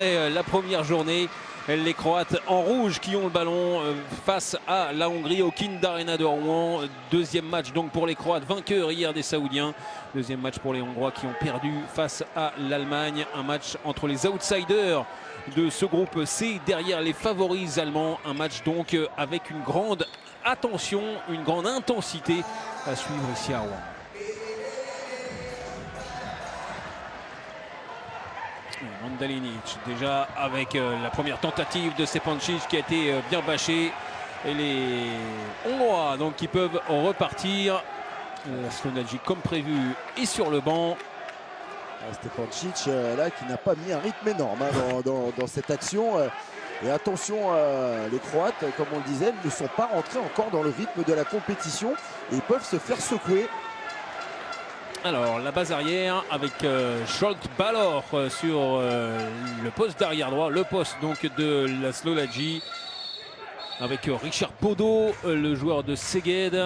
La première journée, les Croates en rouge qui ont le ballon face à la Hongrie au Kind Arena de Rouen. Deuxième match donc pour les Croates, vainqueurs hier des Saoudiens. Deuxième match pour les Hongrois qui ont perdu face à l'Allemagne. Un match entre les outsiders de ce groupe C derrière les favoris allemands. Un match donc avec une grande attention, une grande intensité à suivre ici à Rouen. Mandalinic déjà avec la première tentative de Stepancic qui a été bien bâchée, et les Hongrois donc qui peuvent repartir. Slonaji comme prévu est sur le banc. Stepancic là qui n'a pas mis un rythme énorme dans cette action. Et attention, les Croates, comme on le disait, ne sont pas rentrés encore dans le rythme de la compétition et ils peuvent se faire secouer. Alors la base arrière avec Zsolt Bálor sur le poste d'arrière droit, le poste donc de Laszlo Nagy, avec Richard Bodo, le joueur de Szeged,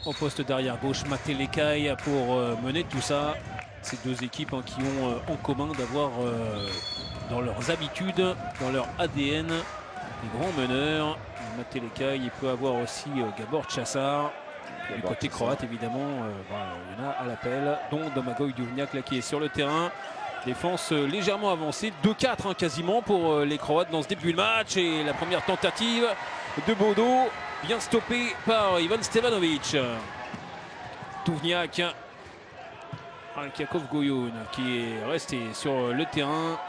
au poste d'arrière gauche. Máté Lékai pour mener tout ça. Ces deux équipes qui ont en commun d'avoir dans leurs habitudes, dans leur ADN, des grands meneurs. Máté Lékai, il peut avoir aussi Gabor Časar. Du côté croate, évidemment, il y en a à l'appel, dont Domagoj Duvnjak là, qui est sur le terrain. Défense légèrement avancée, 2-4 quasiment pour les Croates dans ce début de match. Et la première tentative de Bodo, bien stoppée par Ivan Stevanovic. Duvnjak, avec Jakov Goyoun qui est resté sur le terrain.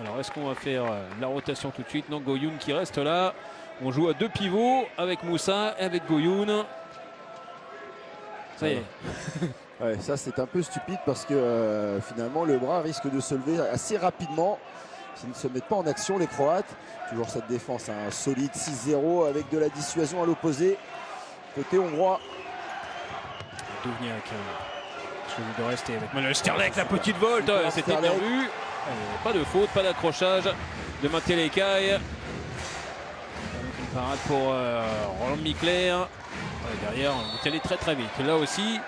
Alors est-ce qu'on va faire la rotation tout de suite? Non, Goyoun qui reste là. On joue à deux pivots avec Moussa et avec Goyoun. Ça y est. Ouais, ça c'est un peu stupide parce que finalement le bras risque de se lever assez rapidement s'ils ne se mettent pas en action, les Croates. Toujours cette défense solide, 6-0 avec de la dissuasion à l'opposé. Côté hongrois. Duvnjak choisit de rester avec Manuel Sterlek, la petite volte, c'était bien vu. Pas de faute, pas d'accrochage de Máté Lékai. Une parade pour Roland Mikler. Derrière, on est allé très très vite. Là aussi.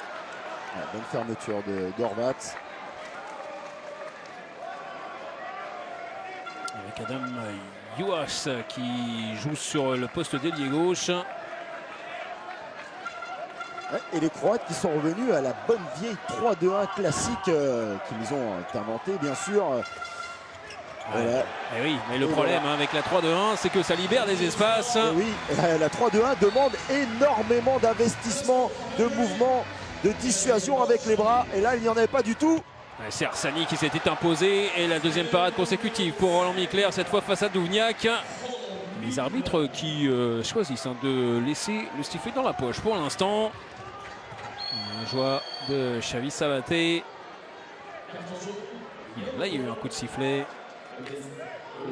Bonne fermeture d'Horvat. Avec Adam Juhas qui joue sur le poste d'ailier gauche. Et les Croates qui sont revenus à la bonne vieille 3-2-1 classique qu'ils ont inventé, bien sûr. Voilà. Et oui, mais le problème avec la 3-2-1, c'est que ça libère des espaces. Et oui, la 3-2-1 demande énormément d'investissement, de mouvement, de dissuasion avec les bras. Et là, il n'y en avait pas du tout. C'est Arsani qui s'était imposé. Et la deuxième parade consécutive pour Roland Mikler, cette fois face à Duvnjak. Les arbitres qui choisissent de laisser le sifflet dans la poche pour l'instant. La joie de Xavi Sabaté. Là, il y a eu un coup de sifflet.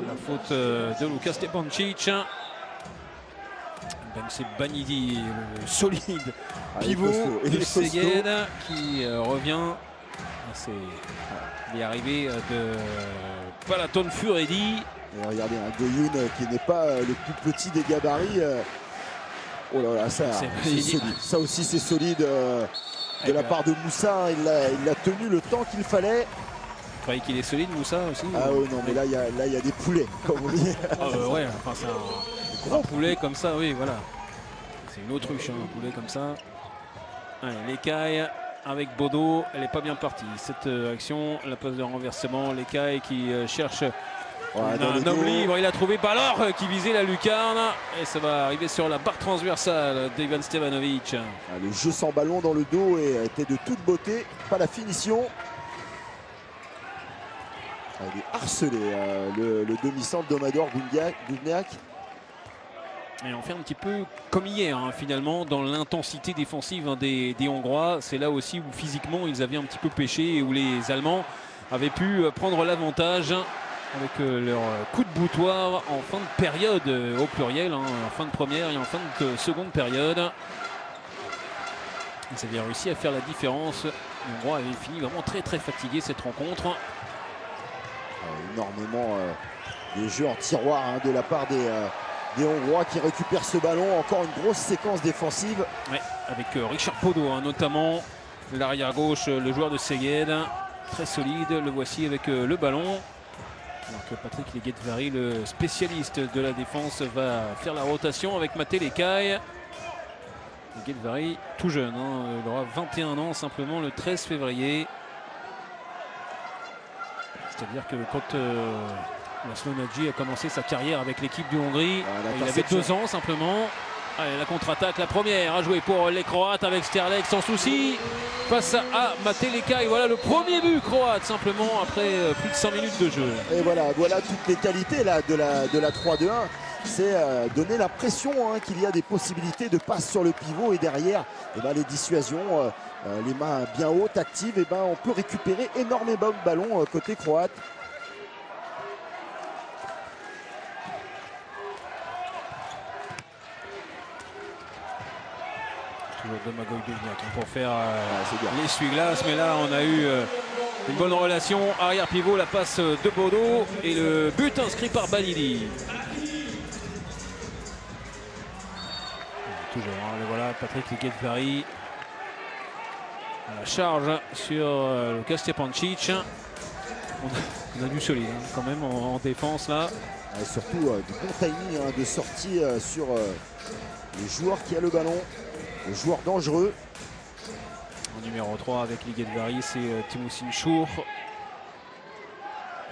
La faute de Luka Stepancic. C'est Banidi, le solide pivot de Szeged qui revient. Il est arrivé de Balaton Furedi. Et regardez, un Goyoun qui n'est pas le plus petit des gabarits. Oh là là, ça c'est solide. Ça aussi c'est solide de la part de Moussa. Il l'a tenu le temps qu'il fallait. Vous croyez qu'il est solide, Moussa aussi? Ah oui, non, mais là, il y a des poulets, comme on dit. Ouais, enfin, c'est un gros poulet comme ça, oui, voilà. C'est une autruche, un poulet comme ça. Allez, Lékai avec Bodo, elle n'est pas bien partie. Cette action, la passe de renversement, Lékai qui cherche un homme libre. Il a trouvé Bálor qui visait la lucarne. Et ça va arriver sur la barre transversale d'Ivan Stevanovic. Le jeu sans ballon dans le dos était de toute beauté, pas la finition. Il est harcelé, le demi-centre d'Omador Duvnjak. Et on fait un petit peu comme hier, finalement, dans l'intensité défensive des Hongrois. C'est là aussi où physiquement ils avaient un petit peu pêché et où les Allemands avaient pu prendre l'avantage avec leur coup de boutoir en fin de période, au pluriel, en fin de première et en fin de seconde période. Ils avaient réussi à faire la différence. Les Hongrois avaient fini vraiment très très fatigués cette rencontre. Énormément des jeux en tiroir de la part des Hongrois qui récupèrent ce ballon. Encore une grosse séquence défensive. Ouais, avec Richard Bodo notamment, l'arrière gauche, le joueur de Szeged. Très solide, le voici avec le ballon. Alors que Patrick Leguet-Vary, le spécialiste de la défense, va faire la rotation avec Maté Lecaille. Leguet-Vary, tout jeune, hein, il aura 21 ans simplement le 13 février. C'est-à-dire que quand Laszlo Nagy a commencé sa carrière avec l'équipe du Hongrie, il avait 2 ans simplement. Allez, la contre-attaque, la première à jouer pour les Croates avec Sterlek sans souci face à Maté Lecaille. Voilà le premier but croate simplement après plus de 5 minutes de jeu. Et voilà toutes les qualités là, de la 3-2-1. C'est donner l'impression qu'il y a des possibilités de passe sur le pivot et derrière les dissuasions, les mains bien hautes, actives, on peut récupérer énormément de ballons côté croate. Toujours de Magoï Duvniak pour faire l'essuie-glace, mais là on a eu une bonne relation. Arrière pivot, la passe de Bodo et le but inscrit par Balidi. Toujours, voilà Patrick Leguet-Vary à la charge sur Luka Stepancic. On a du solide quand même en défense là. Et surtout du bon timing de sortie sur le joueur qui a le ballon, le joueur dangereux. En numéro 3 avec Leguet-Vary, c'est Timossin Chour.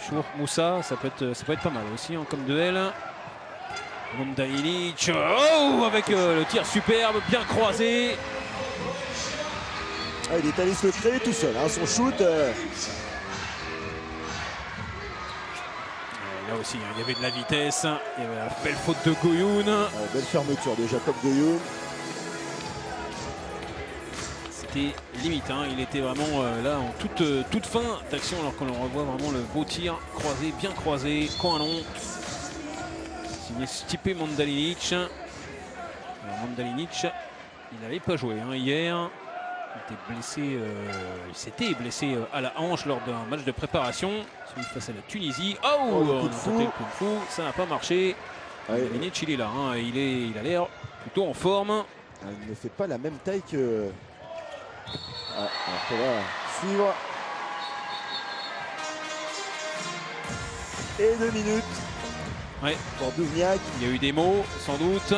Chour Moussa, ça peut être pas mal aussi comme duel. Mondalinic, avec le tir superbe, bien croisé. Il est allé se le créer tout seul, son shoot. Là aussi, il y avait de la vitesse. Il y avait la belle faute de Goyoun. Belle fermeture de Jacob Goyoun. C'était limite, il était vraiment là en toute fin d'action alors qu'on revoit vraiment le beau tir croisé, bien croisé, coin long. Signé Stipe Mondalinic. Mondalinic, il n'avait pas joué hier. Il s'était blessé à la hanche lors d'un match de préparation, celui face à la Tunisie. On a tenté le coup de fou, ça n'a pas marché. Mondalinic, il est là, il a l'air plutôt en forme. Il ne fait pas la même taille que... on va suivre. Et 2 minutes. Pour Duvniak. Il y a eu des mots, sans doute.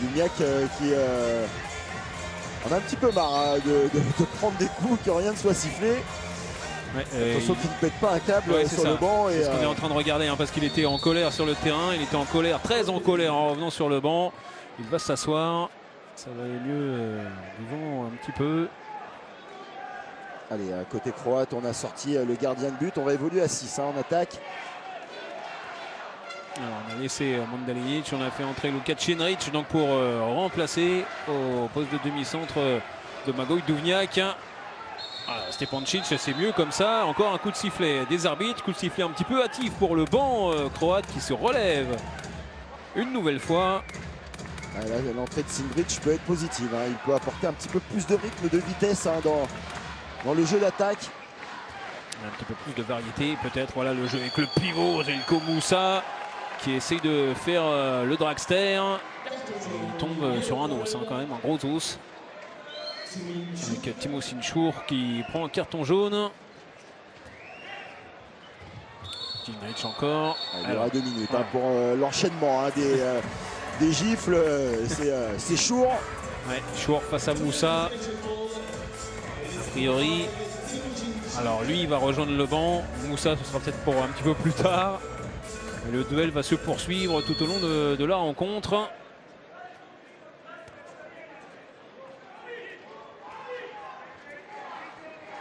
Duvniak qui en a un petit peu marre de prendre des coups, que rien ne soit sifflé. Attention qu'il ne pète pas un câble sur le banc. C'est ce qu'on est en train de regarder parce qu'il était en colère sur le terrain. Il était en colère, très en colère en revenant sur le banc. Il va s'asseoir. Ça va aller mieux devant un petit peu. Allez, côté croate, on a sorti le gardien de but. On va évoluer à 6 en attaque. Alors, on a laissé Mondalinic, on a fait entrer Luka Czenric donc pour remplacer au poste de demi-centre de Magoï Duvniak. Stepancic, c'est mieux comme ça. Encore un coup de sifflet des arbitres, coup de sifflet un petit peu hâtif pour le banc croate qui se relève une nouvelle fois. L'entrée de Czenric peut être positive. Il peut apporter un petit peu plus de rythme, de vitesse dans le jeu d'attaque. Un petit peu plus de variété peut-être. Voilà le jeu avec le pivot Zeljko Moussa qui essaye de faire le dragster. Il tombe sur un os quand même, un gros os. Avec Timossin Chour qui prend un carton jaune. Czenric encore. Il y aura 2 minutes pour l'enchaînement des gifles. C'est Chour. Chour face à Moussa. A priori. Alors lui il va rejoindre le banc. Moussa ce sera peut-être pour un petit peu plus tard. Mais le duel va se poursuivre tout au long de la rencontre.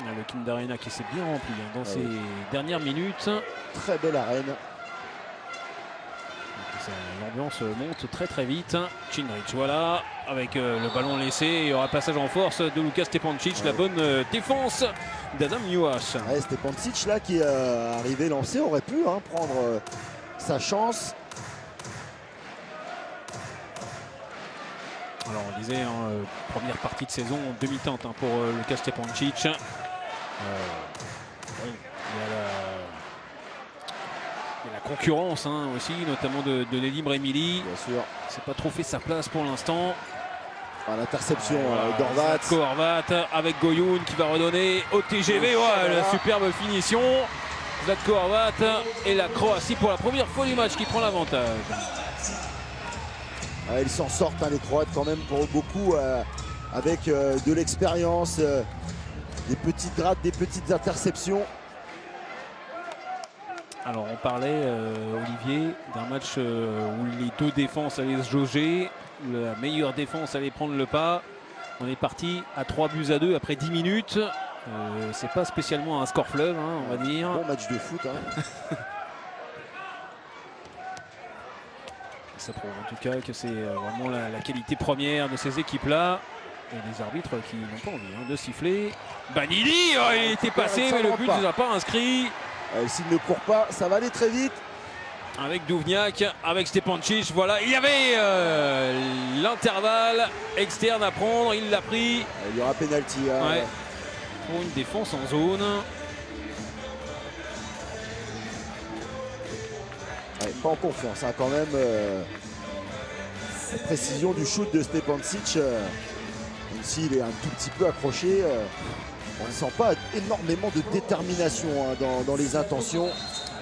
Le Kinder Arena qui s'est bien rempli dans ces dernières minutes. Très belle arène. L'ambiance monte très très vite. Czenric, voilà, avec le ballon laissé. Il y aura passage en force de Luka Stepancic. La bonne défense d'Adam Juhas. Stepancic là qui est arrivé lancé aurait pu prendre sa chance. Alors on disait première partie de saison en demi-teinte pour Luka Stepancic. Il y a la concurrence aussi, notamment de Nedim Remili. Bien sûr. C'est pas trop fait sa place pour l'instant. L'interception d'Horvat. Zlatko Horvat avec Goyoun qui va redonner au TGV. La superbe finition. Zlatko Horvat et la Croatie pour la première fois du match qui prend l'avantage. Ils s'en sortent les Croates quand même pour beaucoup avec de l'expérience, des petites grattes, des petites interceptions. Alors on parlait, Olivier, d'un match où les deux défenses allaient se jauger, où la meilleure défense allait prendre le pas. On est parti à 3-2 après 10 minutes. C'est pas spécialement un score fleuve, on va dire. Bon match de foot. Ça prouve en tout cas que c'est vraiment la qualité première de ces équipes-là. Et les arbitres qui n'ont pas envie de siffler. Banili, il était passé, mais le but ne a pas inscrit. S'il ne court pas, ça va aller très vite. Avec Duvnjak, avec Stepancic, voilà, il y avait l'intervalle externe à prendre, il l'a pris. Il y aura pénalty. Ouais, pour une défense en zone. Pas en confiance quand même. La précision du shoot de Stepancic, même s'il est un tout petit peu accroché, on ne sent pas énormément de détermination dans les intentions.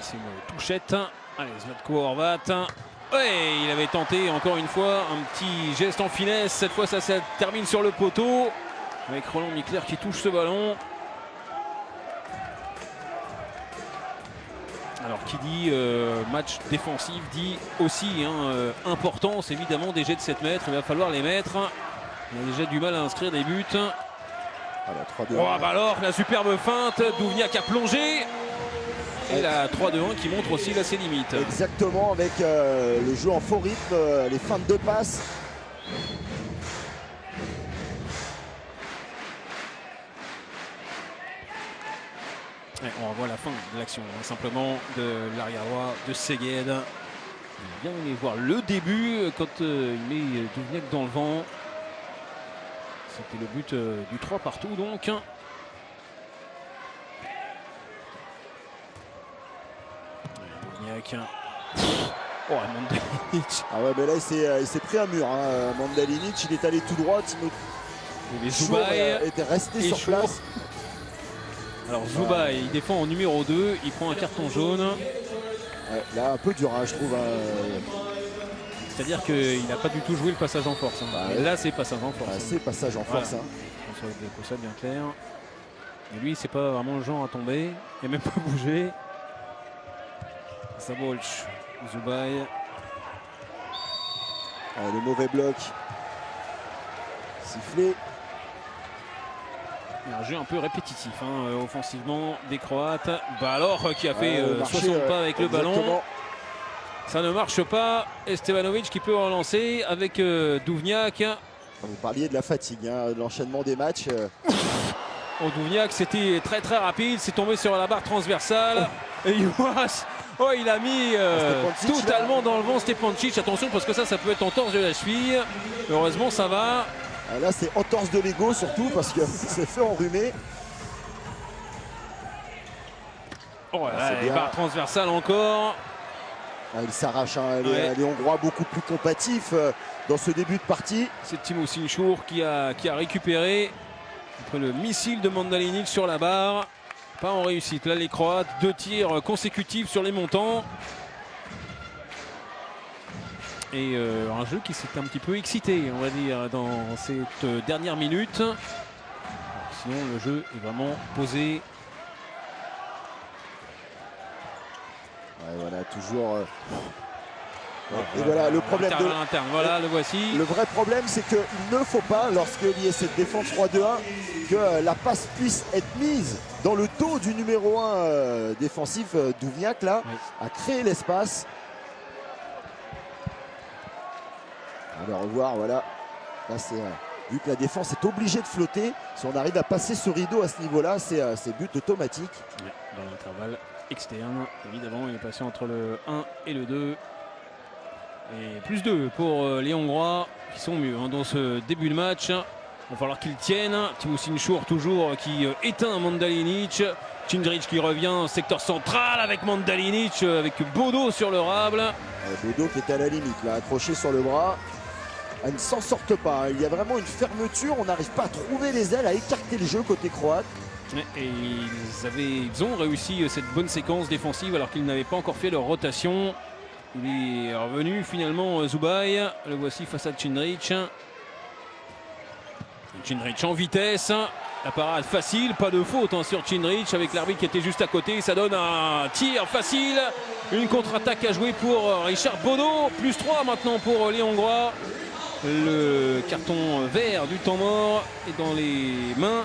C'est une touchette. Allez, Zlatko Horvat. Ouais, il avait tenté encore une fois un petit geste en finesse. Cette fois, ça termine sur le poteau. Avec Roland Mikler qui touche ce ballon. Alors qui dit match défensif dit aussi importance évidemment des jets de 7 mètres. Il va falloir les mettre. On a déjà du mal à inscrire des buts. Alors la superbe feinte. Duvnjak a plongé. Et la 3-2-1 qui montre aussi là ses limites. Exactement, avec le jeu en faux rythme, les feintes de passe. Ouais, on revoit la fin de l'action, simplement de l'arrière droit de Szeged. On a bien aimé voir le début quand il met Duvnjak dans le vent. C'était le but du 3 partout donc. Duvnjak. Oh, Mandalinic. Ah ouais, mais là il s'est pris un mur. Mandalinic, il est allé tout droit. Zoubaï était resté sur place. Alors Zoubaï, il défend en numéro 2, il prend un carton jaune. Ouais, là un peu dur je trouve. C'est-à-dire qu'il n'a pas du tout joué le passage en force. Là c'est passage en force. C'est passage en force. Voilà. Pour ça bien clair. Et lui c'est pas vraiment le genre à tomber. Il n'a même pas bougé. Zabolch, Zoubaï. Le mauvais bloc. Sifflé. Un jeu un peu répétitif offensivement des Croates. Balor qui a fait 60 pas avec le ballon. Ça ne marche pas. Estevanovic qui peut relancer avec Duvnjak. Vous parliez de la fatigue, de l'enchaînement des matchs. Duvnjak c'était très très rapide. C'est tombé sur la barre transversale. Et Juas, il a mis totalement dans le vent Stepancic. Attention parce que ça peut être entorse de la cheville. Heureusement ça va. Là c'est entorse de l'ego surtout parce que c'est fait enrhumer. Barre transversale encore. Il s'arrache, les Hongrois beaucoup plus combatifs dans ce début de partie. C'est Timo Sinchour qui a récupéré après le missile de Mandalinic sur la barre. Pas en réussite. Là les Croates, 2 tirs consécutifs sur les montants. Et un jeu qui s'est un petit peu excité, on va dire, dans cette dernière minute. Alors, sinon, le jeu est vraiment posé. Voilà, toujours. Et voilà, le problème de l'interne. Voilà, le voici. Le vrai problème, c'est qu'il ne faut pas, lorsqu'il y ait cette défense 3-2-1, que la passe puisse être mise dans le dos du numéro 1 défensif, Duvnjak, là, a créé l'espace. On va revoir, voilà. Là, vu que la défense est obligée de flotter, si on arrive à passer ce rideau à ce niveau-là, c'est but automatique. Ouais, dans l'intervalle externe, évidemment, il est passé entre le 1 et le 2. Et plus 2 pour les Hongrois, qui sont mieux dans ce début de match. Il va falloir qu'ils tiennent. Timo Sinchour toujours qui éteint Mandalinic. Cindric qui revient secteur central avec Mandalinic, avec Bodo sur le rable. Bodo qui est à la limite, là, accroché sur le bras. elles ne s'en sortent pas. Il y a vraiment une fermeture, on n'arrive pas à trouver les ailes, à écarter le jeu côté croate. Et ils ont réussi cette bonne séquence défensive alors qu'ils n'avaient pas encore fait leur rotation. Il est revenu finalement Zubaj. Le voici face à Cindric. Cindric en vitesse. La parade facile, pas de faute sur Cindric avec l'arbitre qui était juste à côté. Ça donne un tir facile. Une contre-attaque à jouer pour Richard Bodo. Plus 3 maintenant pour les Hongrois. Le carton vert du temps mort est dans les mains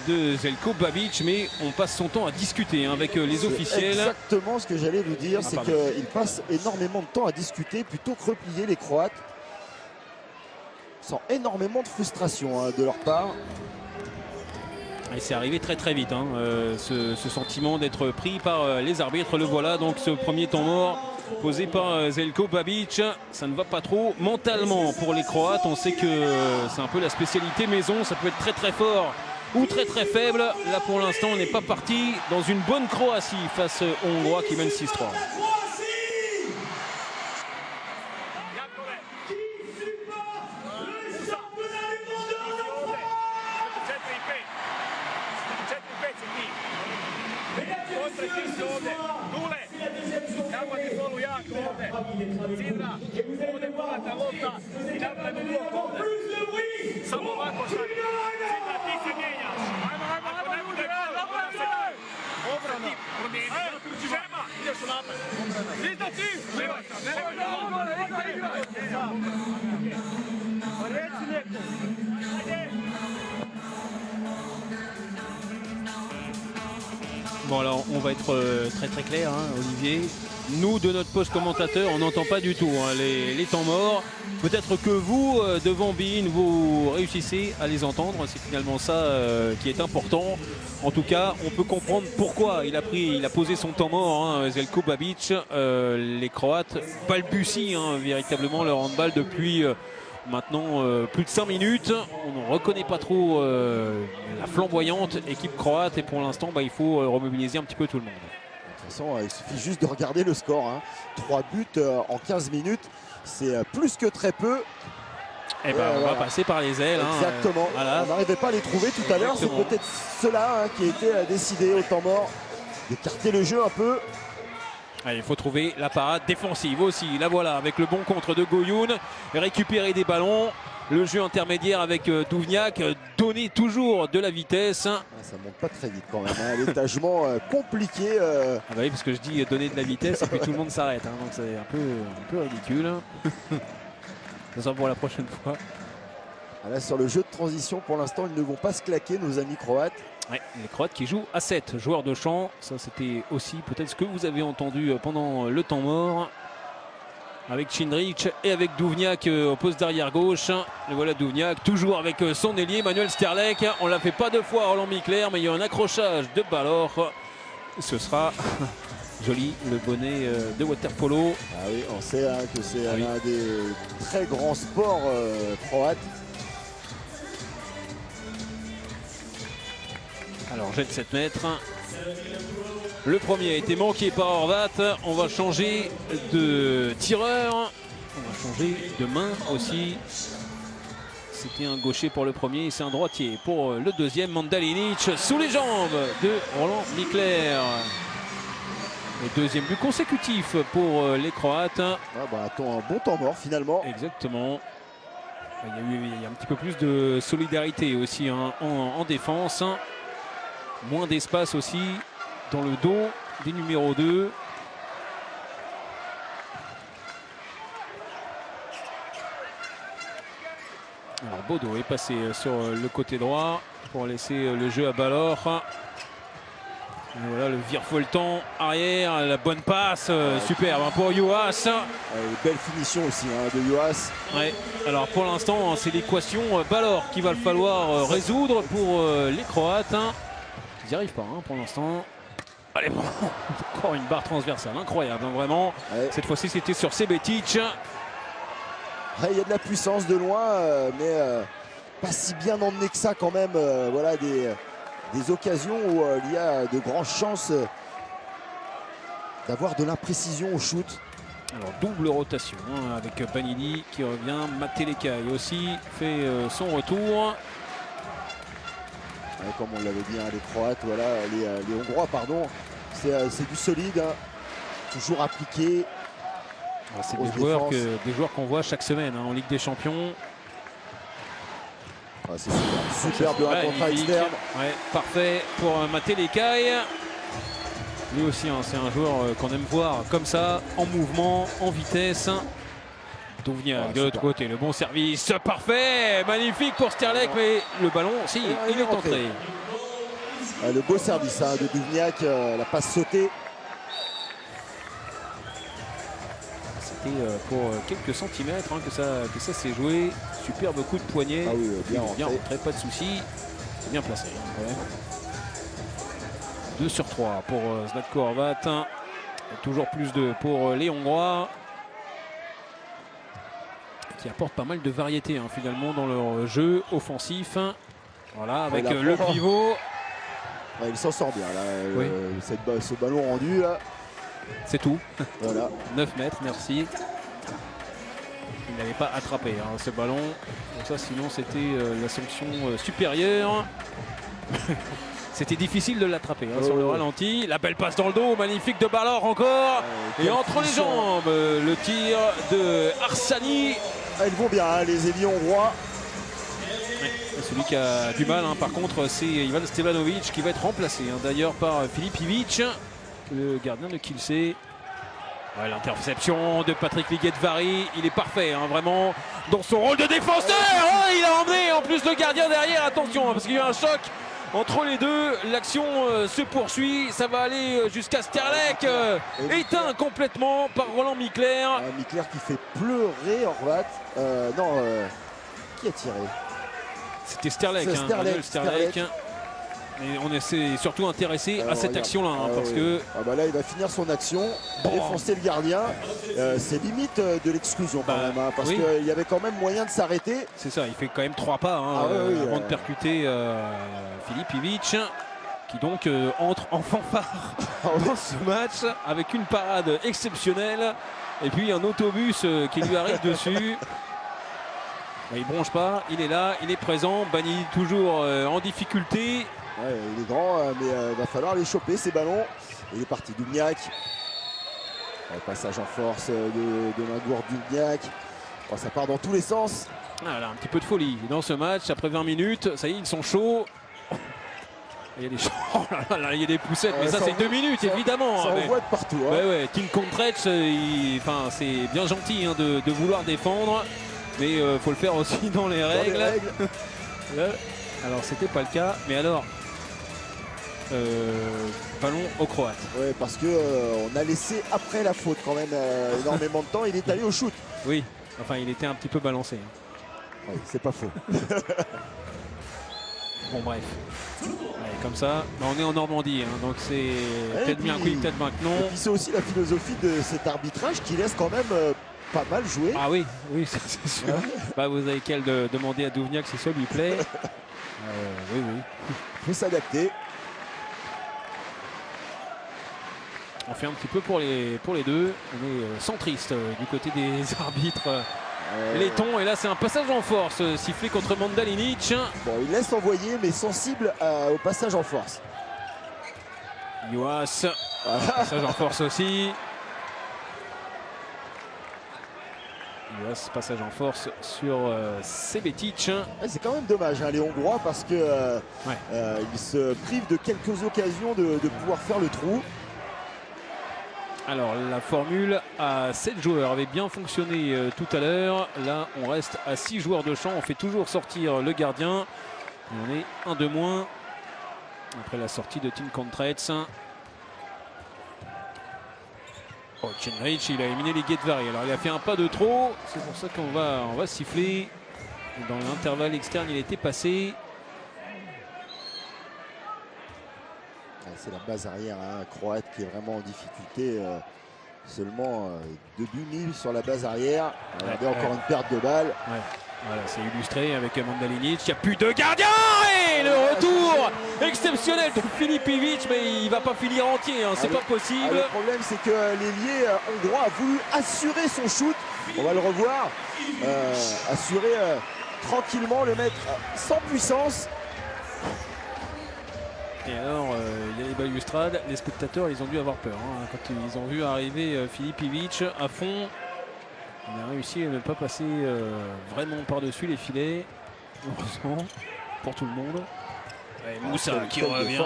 de Željko Babic, mais on passe son temps à discuter avec les officiels. Exactement ce que j'allais vous dire, c'est qu'ils passent énormément de temps à discuter plutôt que replier les Croates. Sans énormément de frustration de leur part. Et c'est arrivé très très vite, ce sentiment d'être pris par les arbitres. Le voilà donc ce premier temps mort posé par Željko Babic. Ça ne va pas trop mentalement pour les Croates. On sait que c'est un peu la spécialité maison. Ça peut être très très fort ou très très faible. Là pour l'instant on n'est pas parti dans une bonne Croatie face aux Hongrois qui mènent 6-3. Bon alors on va être très très clair Olivier. Nous de notre poste commentateur on n'entend pas du tout les temps morts. Peut-être que vous devant BeIN vous réussissez à les entendre. C'est finalement ça qui est important. En tout cas on peut comprendre pourquoi il a posé son temps mort Željko Babic. Les Croates balbutient véritablement leur handball depuis maintenant plus de 5 minutes. On ne reconnaît pas trop la flamboyante équipe croate et pour l'instant il faut remobiliser un petit peu tout le monde. De toute façon il suffit juste de regarder le score. 3 buts en 15 minutes, c'est plus que très peu. Et on va passer par les ailes. Exactement. Voilà. On n'arrivait pas à les trouver tout à l'heure. C'est peut-être cela qui a été décidé au temps mort, d'écarter le jeu un peu. Allez, il faut trouver la parade défensive aussi. La voilà avec le bon contre de Goyoun. Récupérer des ballons. Le jeu intermédiaire avec Duvnjak. Donner toujours de la vitesse. Ça monte pas très vite quand même. L'étagement compliqué. Ah bah oui, parce que je dis donner de la vitesse et puis tout le monde s'arrête. Donc c'est un peu ridicule. Ça sera pour la prochaine fois. Là, sur le jeu de transition, pour l'instant, ils ne vont pas se claquer, nos amis croates. Ouais, les Croates qui jouent à 7 joueurs de champ. Ça, c'était aussi peut-être ce que vous avez entendu pendant le temps mort. Avec Cindric et avec Duvnjak au poste d'arrière gauche. Et voilà Duvnjak, toujours avec son ailier Manuel Sterlek. On ne l'a fait pas 2 fois à Roland Mikler, mais il y a un accrochage de Balor. Ce sera joli, le bonnet de waterpolo. Ah oui, on sait que c'est un des très grands sports croates. Alors jet de 7 mètres. Le premier a été manqué par Horvat. On va changer de tireur. On va changer de main aussi. C'était un gaucher pour le premier et c'est un droitier pour le deuxième. Mandalinic sous les jambes de Roland Mikler. Et deuxième but consécutif pour les Croates. Un bon temps mort finalement. Exactement. Il y a un petit peu plus de solidarité aussi en défense. Moins d'espace aussi dans le dos des numéros 2. Alors Bodo est passé sur le côté droit pour laisser le jeu à Balor. Et voilà le virevoltant arrière, la bonne passe, superbe pour Juhas. Belle finition aussi de Juhas. Ouais. Alors pour l'instant c'est l'équation Balor qu'il va falloir résoudre pour les Croates. Ils n'y arrivent pas pour l'instant. Allez, bon, encore une barre transversale incroyable vraiment. Ouais. Cette fois-ci c'était sur Sebetic. Il y a de la puissance de loin, mais pas si bien emmené que ça quand même. Voilà des occasions où il y a de grandes chances d'avoir de l'imprécision au shoot. Alors double rotation hein, avec Banini qui revient. Matelekaï aussi fait son retour. Ouais, comme on l'avait dit, hein, les Croates, voilà, les Hongrois, pardon, c'est du solide, hein, toujours appliqué. C'est des joueurs qu'on voit chaque semaine hein, en Ligue des Champions. Ah, c'est super de un contrat externe. Ouais, parfait pour Matelekaï. Lui aussi, hein, c'est un joueur qu'on aime voir comme ça, en mouvement, en vitesse. Duvniak de l'autre côté, le bon service, parfait, magnifique pour Sterlek, mais le ballon, si, il est entré. Le beau service hein, de Duvniak, la passe sautée. C'était pour quelques centimètres hein, que ça s'est joué. Superbe coup de poignet. Ah oui, bien rentré, pas de souci. C'est bien placé. Hein, ouais. 2 sur 3 pour Zlatko Horvat. Toujours plus de pour les Hongrois. Qui apportent pas mal de variété hein, finalement dans leur jeu offensif. Voilà, avec le pivot. Ouais, il s'en sort bien là. Oui. Ce ballon rendu là. C'est tout. Voilà. 9 mètres, merci. Il n'avait pas attrapé hein, ce ballon. Donc ça, sinon, c'était la sanction supérieure. C'était difficile de l'attraper hein, sur le ralenti. La belle passe dans le dos, magnifique de Balor encore. Et entre les jambes, le tir de Arsani. Ah, ils vont bien, hein, les ailiers hongrois. Celui qui a du mal, hein, par contre, c'est Ivan Stevanovic qui va être remplacé hein, d'ailleurs par Filip Ivic, le gardien de Kielce. Ouais, l'interception de Patrick Lighet-Vary, il est parfait, hein, vraiment, dans son rôle de défenseur. Oh, il a emmené en plus le gardien derrière, attention, hein, parce qu'il y a eu un choc entre les deux. L'action se poursuit, ça va aller jusqu'à Sterlek, éteint complètement par Roland Mikler. Mikler qui fait pleurer Horvat. Qui a tiré? C'était Sterlek, hein, Sterlek. Et on s'est surtout intéressé à cette action-là, hein, parce que... là, il va finir son action, défoncer le gardien. C'est limite de l'exclusion quand même, hein, parce qu'il y avait quand même moyen de s'arrêter. C'est ça, il fait quand même 3 pas hein, avant de percuter Filip Ivic, qui donc entre en fanfare dans ce match avec une parade exceptionnelle et puis un autobus qui lui arrive dessus. Il bronche pas, il est là, il est présent. Banni toujours en difficulté. Ouais, il est grand, mais il va falloir les choper ces ballons. Il est parti Duvniak. Passage en force de Magour Duvniak. Oh, ça part dans tous les sens. Voilà, un petit peu de folie dans ce match. Après 20 minutes, ça y est, ils sont chauds. Il y a des, il y a des poussettes, mais ça c'est 2 minutes évidemment. Ça envoie de partout. Hein. Ouais, Tim Kontrec, c'est bien gentil hein, de vouloir défendre. Mais il faut le faire aussi dans les règles. Alors c'était pas le cas, mais alors ballon aux Croates. Oui, parce que on a laissé après la faute quand même énormément de temps. Il est allé au shoot. Oui, enfin il était un petit peu balancé. Hein. Oui, c'est pas faux. Bon bref. Allez, comme ça, on est en Normandie, hein, donc c'est peut-être bien oui, peut-être maintenant. Et puis c'est aussi la philosophie de cet arbitrage qui laisse quand même pas mal jouer. Ah oui, c'est sûr. Bah, vous avez qu'à demander à Duvniak si ça lui plaît. Oui. Il faut s'adapter. On fait un petit peu pour les deux. On est centriste du côté des arbitres lettons. Et là, c'est un passage en force sifflé contre Mandalinic. Bon, il laisse envoyer, mais sensible au passage en force. Juhas, passage en force aussi. Juhas, passage en force sur Sebetic. C'est quand même dommage, hein, les Hongrois, parce que ils se privent de quelques occasions de pouvoir faire le trou. Alors la formule à 7 joueurs avait bien fonctionné tout à l'heure. Là on reste à 6 joueurs de champ. On fait toujours sortir le gardien. Et on est un de moins après la sortie de Tim Kontrec. Oh, Chenrich, il a éliminé les Lighet-Vary. Alors il a fait un pas de trop. C'est pour ça qu'on va siffler. Dans l'intervalle externe il était passé. C'est la base arrière croate qui est vraiment en difficulté. Seulement 2 buts mis sur la base arrière. Regardez encore une perte de balle. Voilà, c'est illustré avec Mandalinic. Il n'y a plus de gardien et le retour exceptionnel de Filipovic, mais il va pas finir entier, hein, c'est pas possible. Le problème, c'est que l'ailier hongrois a voulu assurer son shoot. On va le revoir. Assurer tranquillement, le mettre sans puissance. Et alors, il y a les balustrades, les spectateurs, ils ont dû avoir peur. Hein, quand ils ont vu arriver Filipovic à fond. Il a réussi à ne pas passer vraiment par-dessus les filets, heureusement, pour tout le monde. Et Moussa qui revient.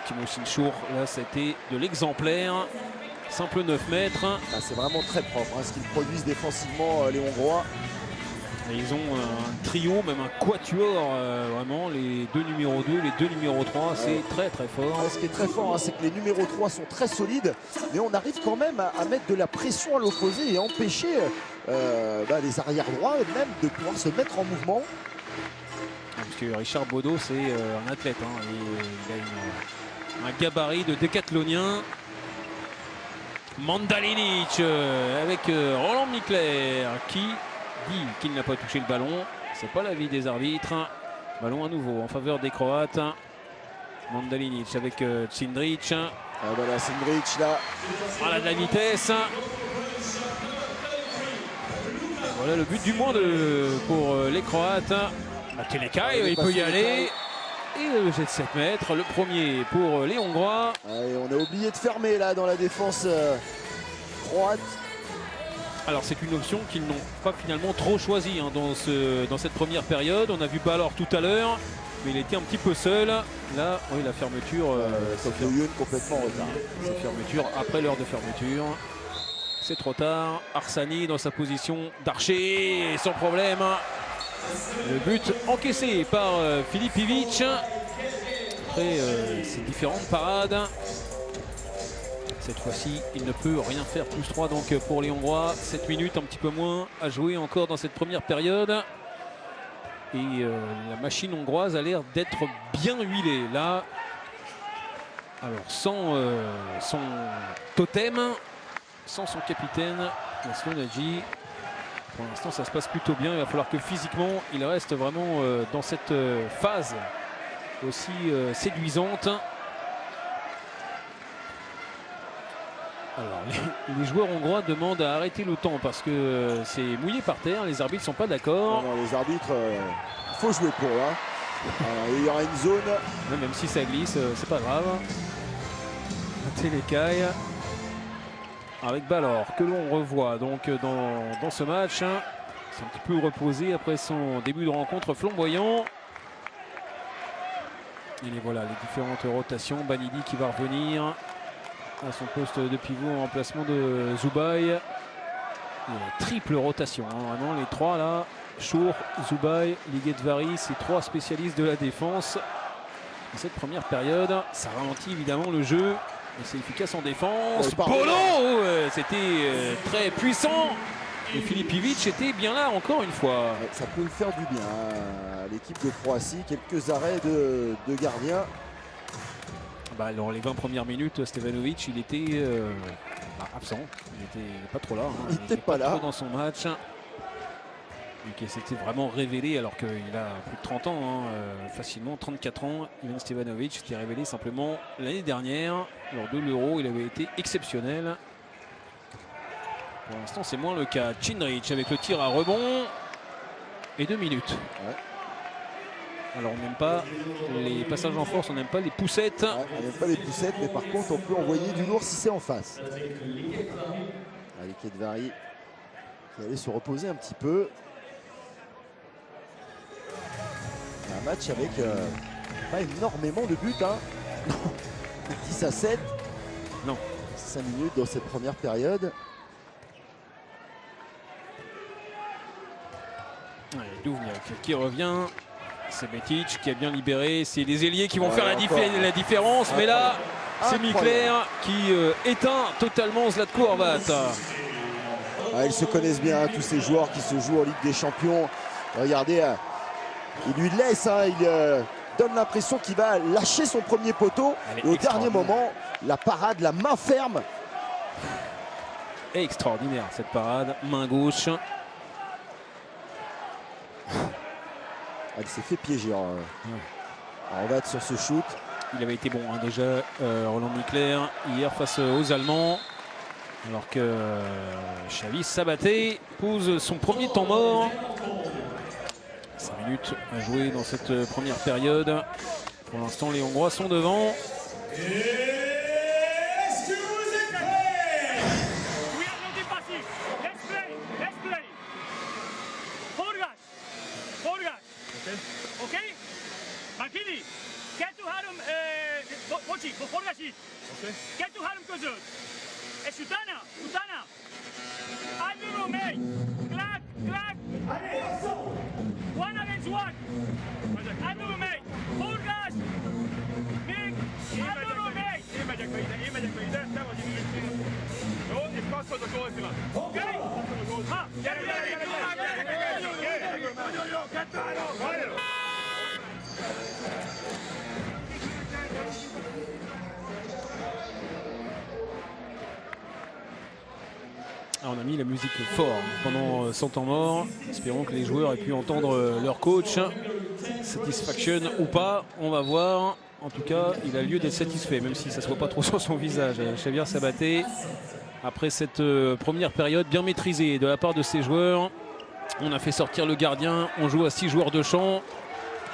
Timo Sinchour, là c'était de l'exemplaire. Simple 9 mètres. C'est vraiment très propre ce qu'ils produisent défensivement, les Hongrois. Et ils ont un trio, même un quatuor, vraiment, les deux numéros 2, les deux numéros 3, c'est très très fort. Ce qui est très fort, c'est que les numéros 3 sont très solides, mais on arrive quand même à mettre de la pression à l'opposé et empêcher les arrières droits même de pouvoir se mettre en mouvement. Parce que Richard Baudot, c'est un athlète, hein, et il a un gabarit de décathlonien. Mandalinic avec Roland Mikler qui dit qu'il n'a pas touché le ballon. C'est pas l'avis des arbitres. Ballon à nouveau en faveur des Croates. Mandalinic avec Cindric. Voilà Cindric là. Voilà de la vitesse. Et voilà le but du monde pour les Croates. Telekai, il peut y aller. Et le jet de 7 mètres, le premier pour les Hongrois. On a oublié de fermer là dans la défense croate. Alors c'est une option qu'ils n'ont pas finalement trop choisie hein, dans cette première période. On a vu Balor tout à l'heure, mais il était un petit peu seul. Là, oui, la fermeture. Complètement en retard. C'est fermeture après l'heure de fermeture. C'est trop tard. Arsani dans sa position d'archer, sans problème. Le but encaissé par Filipovic. Après ces différentes parades. Cette fois-ci, il ne peut rien faire. Plus 3 donc pour les Hongrois. 7 minutes, un petit peu moins à jouer encore dans cette première période. Et la machine hongroise a l'air d'être bien huilée. Là, alors sans son totem, sans son capitaine, Slonadji. Pour l'instant, ça se passe plutôt bien. Il va falloir que physiquement, il reste vraiment dans cette phase aussi séduisante. Alors, les joueurs hongrois demandent à arrêter le temps parce que c'est mouillé par terre. Les arbitres ne sont pas d'accord. Les arbitres, il faut jouer pour là. Il y aura une zone. Même si ça glisse, c'est pas grave. Telekai. Avec Balor que l'on revoit donc dans ce match. C'est un petit peu reposé après son début de rencontre flamboyant. Et voilà les différentes rotations. Banidi qui va revenir à son poste de pivot en remplacement de Zubaï. Triple rotation, hein, vraiment les trois là. Chour, Zubaï, Lighetvari, ces trois spécialistes de la défense. Dans cette première période, ça ralentit évidemment le jeu. C'est efficace en défense. Bolo, c'était très puissant. Et Filipovic était bien là encore une fois. Ça peut le faire du bien. L'équipe de Croatie, quelques arrêts de gardien. Dans les 20 premières minutes, Stevanovic, il était absent. Il n'était pas trop là. Hein. Il n'était pas là. Trop dans son match. Il s'était vraiment révélé alors qu'il a plus de 30 ans, hein, facilement 34 ans. Ivan Stevanovic s'était révélé simplement l'année dernière. Lors de l'Euro, il avait été exceptionnel. Pour l'instant, c'est moins le cas. Cindric avec le tir à rebond. Et 2 minutes. Ouais. Alors on n'aime pas les passages en force, on n'aime pas les poussettes. Ouais, on n'aime pas les poussettes, mais par contre, on peut envoyer du lourd si c'est en face. Lighetvari qui allait se reposer un petit peu. Un match avec pas énormément de buts. Hein. 10 à 7. Non. 5 minutes dans cette première période. Duvniak qui revient. C'est Betic qui a bien libéré. C'est les ailiers qui vont faire la différence. Mais là, c'est Mikler qui éteint totalement Zlatko Horvat. Ils se connaissent bien, tous ces joueurs qui se jouent en Ligue des Champions. Regardez, il lui laisse, il donne l'impression qu'il va lâcher son premier poteau. Et au dernier moment, la parade, la main ferme. Extraordinaire cette parade, main gauche. Elle s'est fait piéger. Alors, on va être sur ce shoot. Il avait été bon hein, déjà, Roland Mikler, hier face aux Allemands. Alors que Chavis Sabaté pose son premier temps mort. 5 minutes à jouer dans cette première période. Pour l'instant, les Hongrois sont devant. On a mis la musique fort pendant son temps mort. Espérons que les joueurs aient pu entendre leur coach. Satisfaction ou pas, on va voir. En tout cas, il a lieu d'être satisfait, même si ça ne se voit pas trop sur son visage. Xavier Sabaté, après cette première période bien maîtrisée de la part de ses joueurs, on a fait sortir le gardien. On joue à 6 joueurs de champ.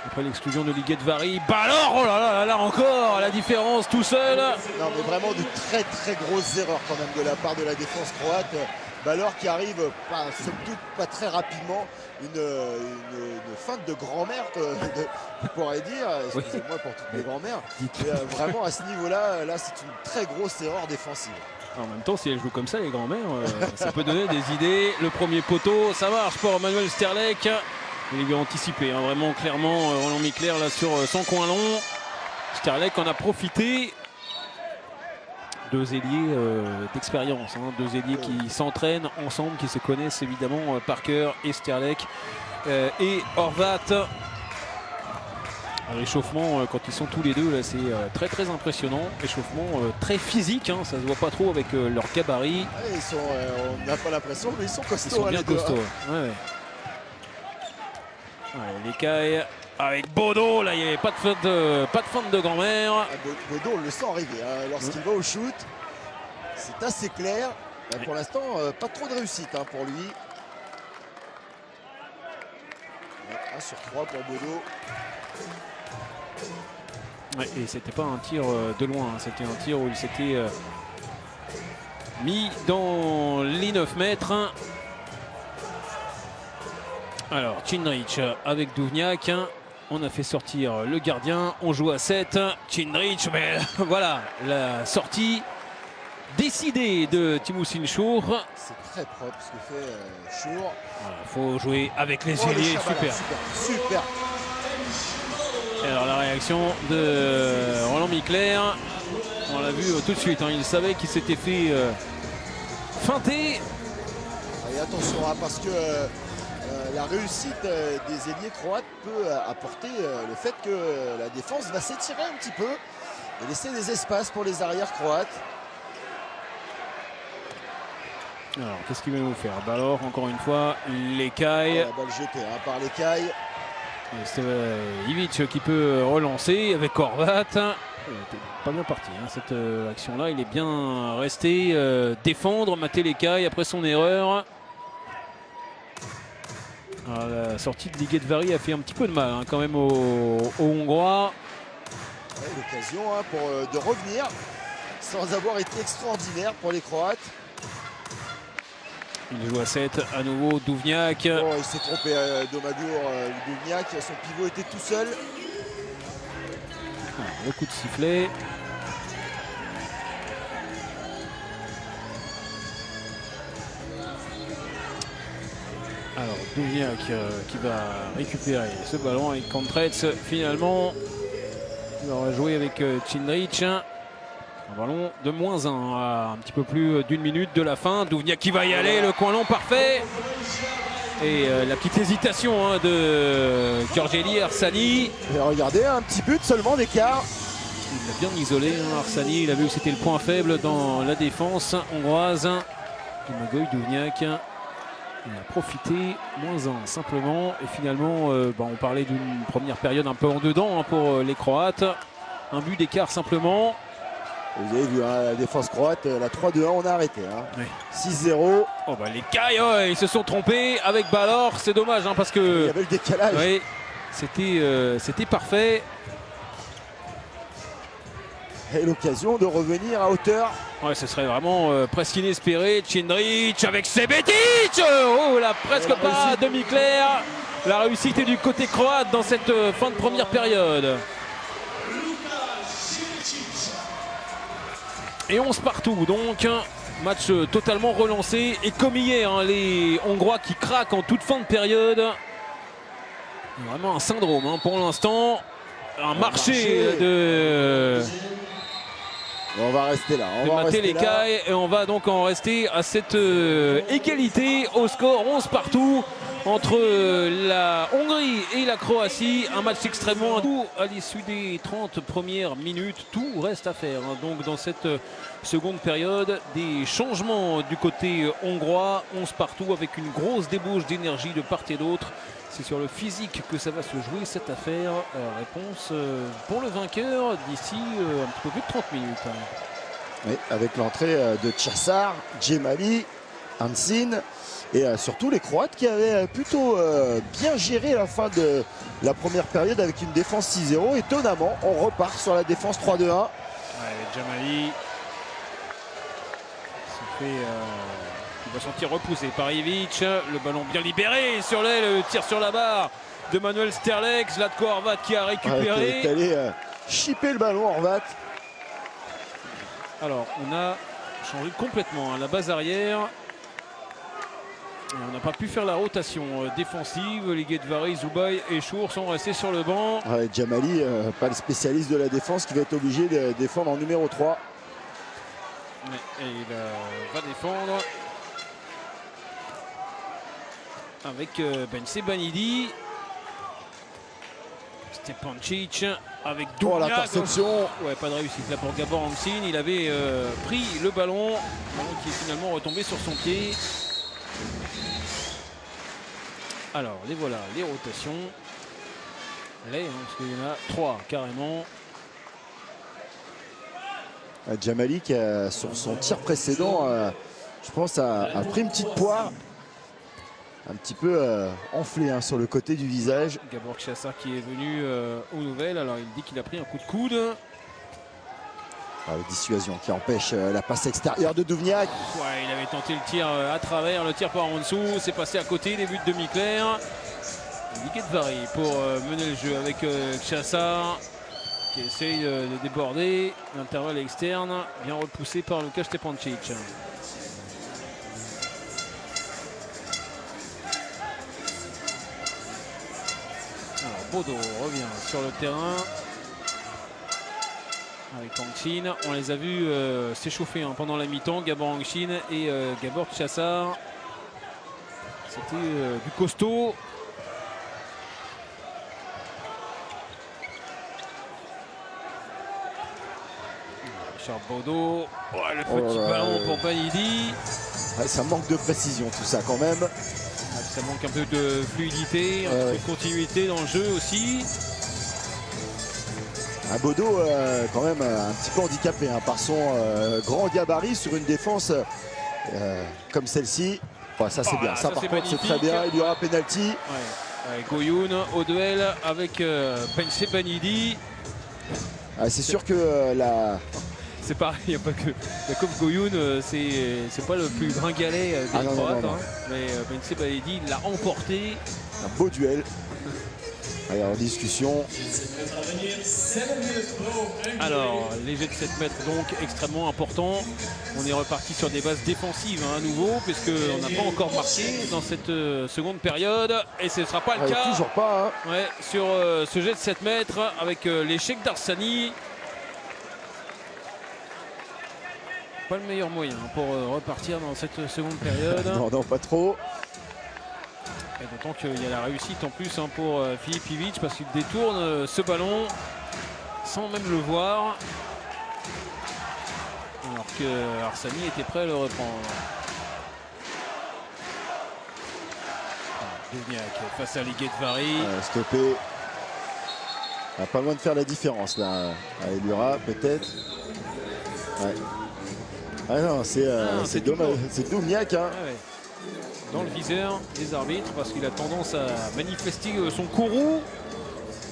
Après l'exclusion de Lighet Vary. Balor, oh là là là encore, la différence tout seul. Non mais vraiment de très très grosses erreurs quand même de la part de la défense croate. Balor qui arrive, somme toute pas très rapidement, une feinte de grand-mère, on pourrait dire, excusez-moi pour toutes les grand-mères. Vraiment à ce niveau-là, là c'est une très grosse erreur défensive. En même temps, si elle joue comme ça, les grand-mères, ça peut donner des idées. Le premier poteau, ça marche pour Manuel Sterlek. Il est bien anticipé, hein, vraiment clairement. Roland Mikler là sur son coin long. Sterlek en a profité. 2 ailiers d'expérience, hein, 2 ailiers qui s'entraînent ensemble, qui se connaissent évidemment, Parker et Sterlek et Horvat. L'échauffement quand ils sont tous les deux là, c'est très très impressionnant. Échauffement très physique, hein, ça se voit pas trop avec leur gabarit. Ouais, on n'a pas l'impression, mais ils sont costauds. Ils sont bien costauds. Ouais. Les cailles avec Bodo, là il n'y avait pas de feinte de grand-mère. Bodo, on le sent arriver hein, lorsqu'il va au shoot. C'est assez clair. Pour l'instant, pas trop de réussite hein, pour lui. 1 sur 3 pour Bodo. Ouais, et c'était pas un tir de loin, hein, c'était un tir où il s'était mis dans les 9 mètres. Alors, Chinrich avec Duvniak. On a fait sortir le gardien. On joue à 7. Chinrich, mais voilà, la sortie décidée de Timothy Shore. C'est très propre ce que fait Shore. Il faut jouer avec les ailiers. Super. Et alors, la réaction de Roland Mikler. On l'a vu tout de suite. Hein, il savait qu'il s'était fait feinter. Et attention, hein, parce que la réussite des ailiers croates peut apporter le fait que la défense va s'étirer un petit peu et laisser des espaces pour les arrières croates. Alors, qu'est-ce qu'il va nous faire? Balor, encore une fois, les cailles. La balle jetée hein, par les cailles. C'est Ivic qui peut relancer avec Horvat. Il était pas bien parti hein, cette action-là. Il est bien resté défendre, mater les cailles après son erreur. Alors, la sortie de Lighet Vary a fait un petit peu de mal hein, quand même aux Hongrois. Ouais, l'occasion hein, de revenir sans avoir été extraordinaire pour les Croates. Il joue à 7 à nouveau, Duvniak. Oh, il s'est trompé Domagour, Duvniak, son pivot était tout seul. Le coup de sifflet. Alors Duvniak qui va récupérer ce ballon avec Kontretz. Finalement, il va jouer avec Chinrich. Un ballon de -1 à un petit peu plus d'1 minute de la fin. Duvniak qui va y aller, le coin long parfait. Et la petite hésitation hein, de Giorgeli Arsani. Et regardez, un petit but seulement d'écart. Il l'a bien isolé, hein, Arsani. Il a vu que c'était le point faible dans la défense hongroise. Magoy, Duvniak. Il a profité, -1 simplement. Et finalement, on parlait d'une première période un peu en dedans pour les Croates. Un but d'écart simplement. Vous avez vu la défense croate, la 3-2-1, on a arrêté. Oui. 6-0. Oh les Cailles, ils se sont trompés avec Balor. C'est dommage parce que... Il y avait le décalage. Oui, c'était parfait. Et l'occasion de revenir à hauteur. Ouais, ce serait vraiment presque inespéré. Cindric avec Sebetic. Oh là, presque pas demi-clair. La réussite est du côté croate dans cette fin de première période. Et 11 partout, donc match totalement relancé. Et comme hier, les Hongrois qui craquent en toute fin de période. Vraiment un syndrome pour l'instant. Un marché de... On va rester là. On va mater rester les là. cailles et on va donc en rester à cette égalité au score 11 partout entre la Hongrie et la Croatie. Un match extrêmement doux à l'issue des 30 premières minutes. Tout reste à faire. Donc dans cette seconde période, des changements du côté hongrois. 11 partout avec une grosse débauche d'énergie de part et d'autre. C'est sur le physique que ça va se jouer cette affaire. Réponse pour le vainqueur d'ici un petit peu plus de 30 minutes. Oui, avec l'entrée de Časar, Džemali, Hancin et surtout les Croates qui avaient plutôt bien géré la fin de la première période avec une défense 6-0. Étonnamment, on repart sur la défense 3-2-1. Ouais, Džemali se fait... Il va sentir repoussé par Ivic, le ballon bien libéré sur l'aile, le tir sur la barre de Manuel Sterlek, Zlatko Horvat qui a récupéré. Qui est allé chipper le ballon, Horvat. Alors on a changé complètement la base arrière. On n'a pas pu faire la rotation défensive. Les Guedvari, Zubaï et Chour sont restés sur le banc. Ouais, Džemali, pas le spécialiste de la défense, qui va être obligé de défendre en numéro 3. Et il va défendre. Avec Ben Sebanidi, Stepancic avec Duvnjak. L'interception. Ouais, pas de réussite là pour Gabor Hancin. Il avait pris le ballon qui est finalement retombé sur son pied. Alors les voilà, les rotations. Parce qu'il y en a 3 carrément. Džemali qui sur son tir précédent, je pense, a pris une petite poire. Un petit peu enflé sur le côté du visage. Gabor Časar qui est venu aux nouvelles. Alors il dit qu'il a pris un coup de coude. La dissuasion qui empêche la passe extérieure de Duvnjak. Ouais, il avait tenté le tir à travers, le tir par en dessous. C'est passé à côté, des buts de demi-clair. Guedvari pour mener le jeu avec Časar qui essaye de déborder. L'intervalle externe, bien repoussé par Luka Stepancic. Bodo revient sur le terrain avec Hancin. On les a vus s'échauffer pendant la mi-temps, Gabor Hancin et Gabor Časar. C'était du costaud. Richard Bodo. Le petit ballon pour Banidi. Ouais, ça manque de précision tout ça quand même. Ça manque un peu de fluidité, un peu de continuité dans le jeu aussi. Un Bodo quand même un petit peu handicapé par son grand gabarit sur une défense comme celle-ci. Ça c'est bien, ça par contre c'est très bien. Il y aura pénalty. Goyoun au duel avec Ben Sebanidi. C'est sûr que la... C'est pareil, il n'y a pas que Jakub Goyoun, c'est pas le plus gringalet des Croates, mais Ben Sebanidi l'a emporté. Un beau duel. Allez, en discussion. Alors, les jets de 7 mètres donc extrêmement importants. On est reparti sur des bases défensives à nouveau, puisqu'on n'a pas encore marqué dans cette seconde période. Et ce ne sera pas le cas. Toujours pas. Sur ce jet de 7 mètres avec l'échec d'Arsani. Pas le meilleur moyen pour repartir dans cette seconde période. Non, pas trop. Et d'autant qu'il y a la réussite en plus pour Filip Ivic, parce qu'il détourne ce ballon sans même le voir. Alors que Arsani était prêt à le reprendre. Duvniak face à Lighet-Vari. Stoppé. Pas loin de faire la différence là. Elura peut-être. Ouais. Ah non, c'est dommage. C'est Duvniak. Hein. Ah ouais. Dans le viseur des arbitres parce qu'il a tendance à manifester son courroux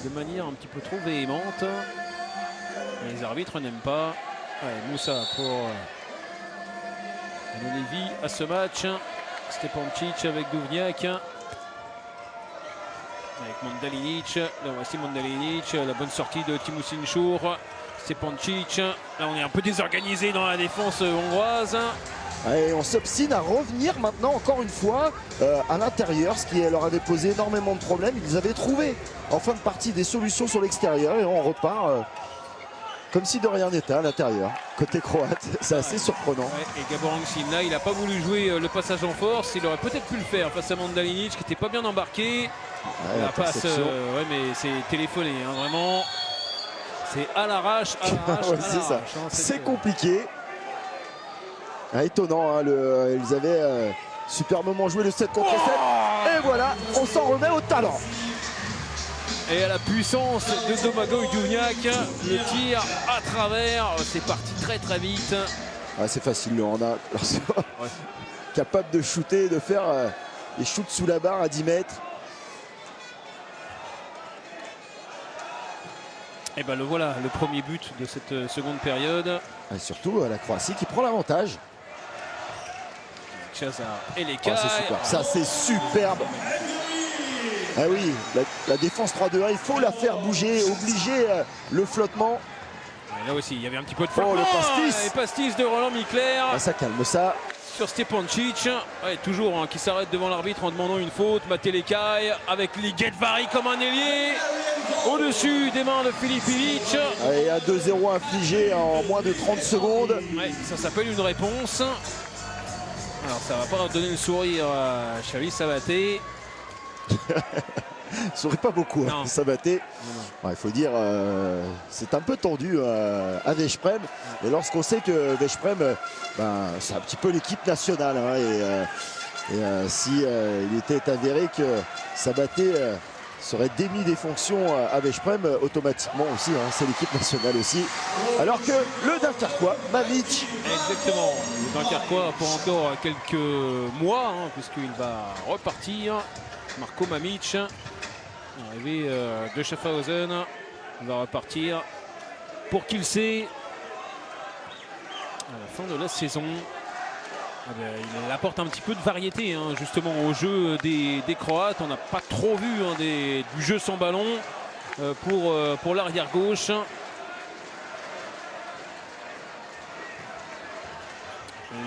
de manière un petit peu trop véhémente. Et les arbitres n'aiment pas. Ouais, Moussa pour donner vie à ce match. Stepancic avec Duvniak. Avec Mandalinic. Là voici Mandalinic. La bonne sortie de Timuçin Şur. Stepancic. Là on est un peu désorganisé dans la défense hongroise. Et on s'obstine à revenir maintenant encore une fois à l'intérieur, ce qui leur avait posé énormément de problèmes. Ils avaient trouvé en fin de partie des solutions sur l'extérieur et on repart comme si de rien n'était à l'intérieur. Côté croate, c'est assez surprenant. Ouais, et Gabor Angsin, là, il n'a pas voulu jouer le passage en force. Il aurait peut-être pu le faire face à Mandalinic qui n'était pas bien embarqué. La passe, ouais, mais c'est téléphoné, hein, vraiment. C'est à l'arrache, à l'arrache. Ouais, c'est ça. Hein, c'est compliqué. Étonnant, hein, ils avaient superbement joué le 7 contre 7. Et voilà, on s'en remet au talent. Et à la puissance de Domagoj Duvniak, le tir à travers, c'est parti très très vite. C'est facile le Honda. Ouais. Capable de shooter, de faire des shoots sous la barre à 10 mètres. Et ben le voilà, le premier but de cette seconde période. Et surtout la Croatie qui prend l'avantage. Chazar et les cailles. C'est super. Ça c'est superbe. Ah oui, la défense 3-2-1, il faut la faire bouger, obliger le flottement. Et là aussi, il y avait un petit peu de flottement. Le pastis. Et pastis de Roland Mikler. Ça calme ça. Sur Stepancic, ouais, toujours hein, qui s'arrête devant l'arbitre en demandant une faute. Matelekai avec Lighet-Vari comme un ailier. Au-dessus des mains de Filip Ilić. Et à 2-0 infligé en moins de 30 secondes. Ouais, ça s'appelle une réponse. Alors ça va pas donner le sourire à Xavi Sabaté. Sourit pas beaucoup, hein, Sabaté. Il faut dire, c'est un peu tendu à Veszprém. Et lorsqu'on sait que Veszprém, c'est un petit peu l'équipe nationale. Hein, et si il était avéré que Sabaté serait démis des fonctions à Veszprém, automatiquement aussi, hein, c'est l'équipe nationale aussi. Alors que le Dunkerquois, Mamić. Exactement, le Dunkerquois pour encore quelques mois, hein, puisqu'il va repartir. Marco Mamić, arrivé de Schaffhausen, il va repartir pour Kielce à la fin de la saison. Il apporte un petit peu de variété hein, justement au jeu des Croates. On n'a pas trop vu hein, du jeu sans ballon pour l'arrière gauche.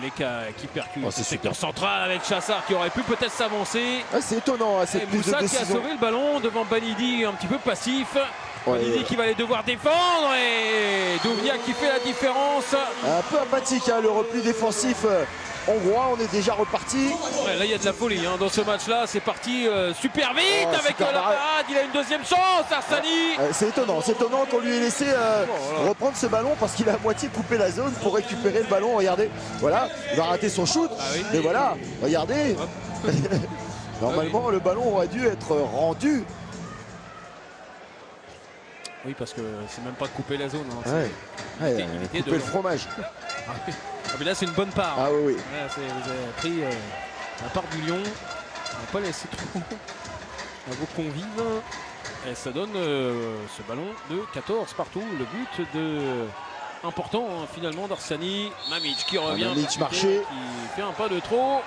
Leka qui percute le secteur central avec Chassard qui aurait pu peut-être s'avancer. C'est étonnant cette prise de décision. Moussa qui a sauvé le ballon devant Banidi un petit peu passif. Banidi qui va aller devoir défendre et Duvniak qui fait la différence. Un peu apathique hein, le repli défensif hongrois, on est déjà reparti. Là il y a de la folie hein, dans ce match là, c'est parti super vite avec la parade, il a une deuxième chance Arsani. C'est étonnant qu'on lui ait laissé reprendre ce ballon parce qu'il a à moitié coupé la zone pour récupérer le ballon, regardez, voilà, il va rater son shoot, mais voilà, regardez, normalement le ballon aurait dû être rendu. Oui parce que c'est même pas de couper la zone. Hein, il était couper le fromage. Mais là c'est une bonne part. Ah oui. Là, vous avez pris la part du lion. On va pas laisser trop à vos convives. Et ça donne ce ballon de 14 partout. Le but important hein, finalement d'Arsani. Mamić qui revient. Mamić marché. Qui fait un pas de trop.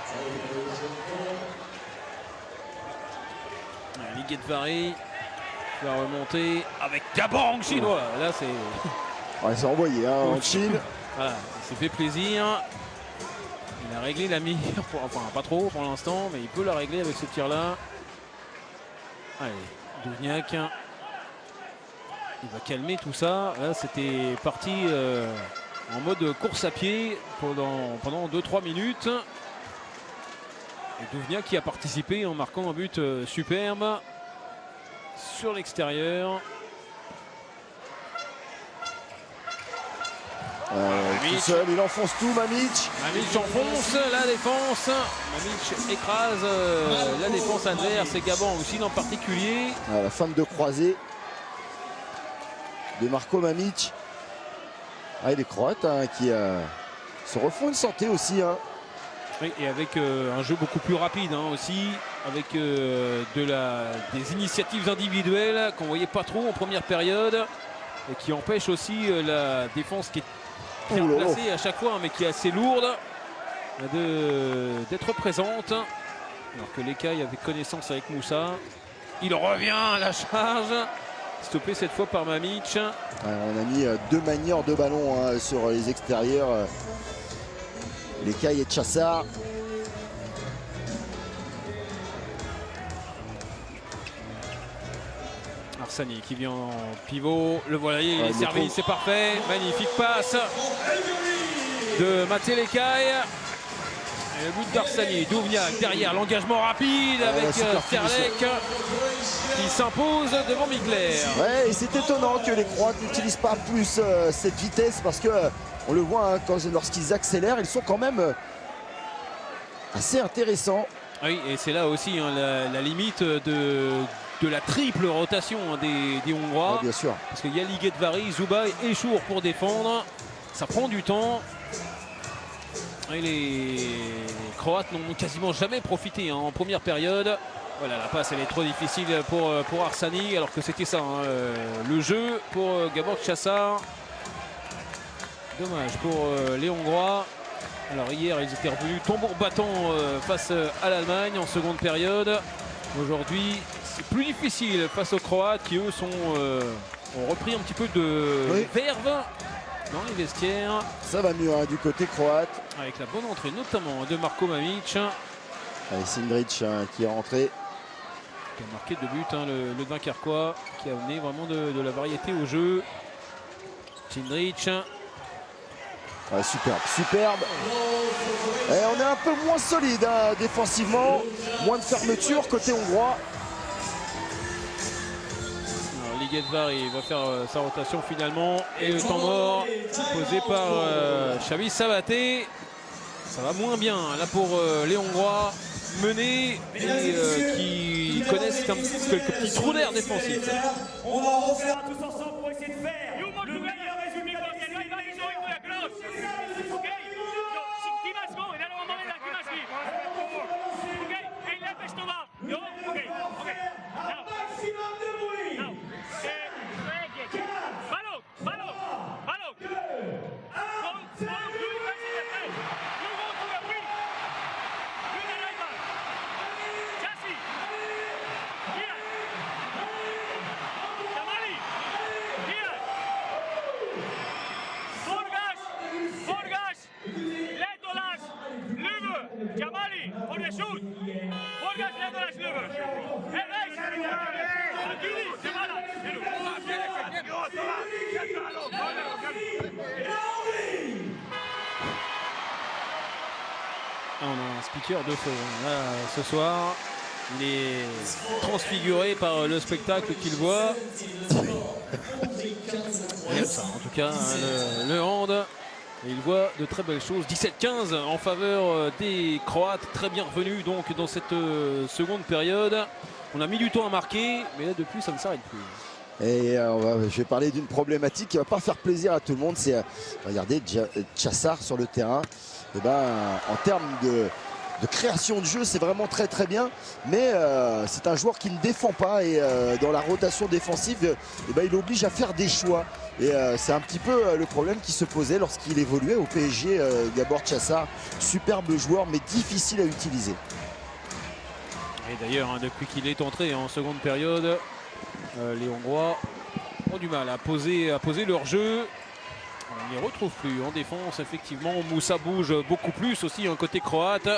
Lighet-Vari qui va remonter avec Gabor Angsin. Là c'est. C'est envoyé hein, en Chine. Voilà, il s'est fait plaisir. Il a réglé la mire, enfin pas trop pour l'instant, mais il peut la régler avec ce tir-là. Allez, Duvniak. Il va calmer tout ça. Là, c'était parti en mode course à pied pendant 2-3 minutes. Et Duvniak qui a participé en marquant un but superbe sur l'extérieur. Tout seul, il enfonce tout, Mamić. Mamić enfonce la défense. Mamić écrase la défense adverse et Gabon aussi en particulier. À la fin de croisée de Marko Mamić. Ah, et les Croates hein, qui se refont une santé aussi. Hein. Oui, et avec un jeu beaucoup plus rapide hein, aussi, avec des initiatives individuelles qu'on ne voyait pas trop en première période et qui empêchent aussi la défense qui est bien placée à chaque fois, mais qui est assez lourde d'être présente. Alors que l'Écaille avait connaissance avec Moussa. Il revient à la charge. Stoppé cette fois par Mamić. On a mis deux manières de ballon hein, sur les extérieurs. L'Écaille et Chassar. Arsani qui vient en pivot. Le voilà, il est servi, c'est parfait. Magnifique passe de Maté l'Écaille. Et le but d'Arsani. Douvniak derrière, l'engagement rapide avec Sterlek qui s'impose devant Migler. Ouais, et c'est étonnant que les Croates n'utilisent pas plus cette vitesse parce que on le voit hein, lorsqu'ils accélèrent, ils sont quand même assez intéressants. Oui, et c'est là aussi hein, la limite de la triple rotation hein, des Hongrois. Ouais, bien sûr. Parce qu'il y a Ligetvari, Zubaj et Chour pour défendre. Ça prend du temps. Et les Croates n'ont quasiment jamais profité hein, en première période. Voilà, la passe elle est trop difficile pour Arsani, alors que c'était ça hein, le jeu pour Gabor Chassar. Dommage pour les Hongrois. Alors hier ils étaient revenus tambour battant face à l'Allemagne en seconde période. Aujourd'hui c'est plus difficile face aux Croates qui eux ont repris un petit peu de verve dans les vestiaires. Ça va mieux hein, du côté croate. Avec la bonne entrée notamment de Marko Mamić. Allez, Sindrić hein, qui est rentré. Qui a marqué 2 buts, hein, le Dunkerquois, qui a amené vraiment de la variété au jeu. Sindrić. Ouais, superbe. Et on est un peu moins solide hein, défensivement. Moins de fermeture côté hongrois. Ligetvari va faire sa rotation finalement. Et le temps mort posé par Xavi Sabaté. Ça va moins bien là pour les Hongrois menés et qui connaissent quelques petits trous d'air défensifs. On va refaire tous ensemble pour essayer de faire le meilleur résumé. Jamali, for the shoot. Forgas Legolas Lübers. On a un speaker de feu là, ce soir. Il est transfiguré par le spectacle qu'il voit. Il aime ça, en tout cas, le hand. Et il voit de très belles choses. 17-15 en faveur des Croates. Très bien revenus donc dans cette seconde période. On a mis du temps à marquer, mais là depuis ça ne s'arrête plus. Et je vais parler d'une problématique qui ne va pas faire plaisir à tout le monde. C'est regardez Chassar sur le terrain. Et ben, en termes de création de jeu, c'est vraiment très bien. Mais c'est un joueur qui ne défend pas. Et dans la rotation défensive, et ben, il oblige à faire des choix. Et c'est un petit peu le problème qui se posait lorsqu'il évoluait au PSG. Gabor Chassar, superbe joueur, mais difficile à utiliser. Et d'ailleurs, hein, depuis qu'il est entré en seconde période, les Hongrois ont du mal à poser leur jeu. On ne les retrouve plus en défense, effectivement. Moussa bouge beaucoup plus aussi un côté croate.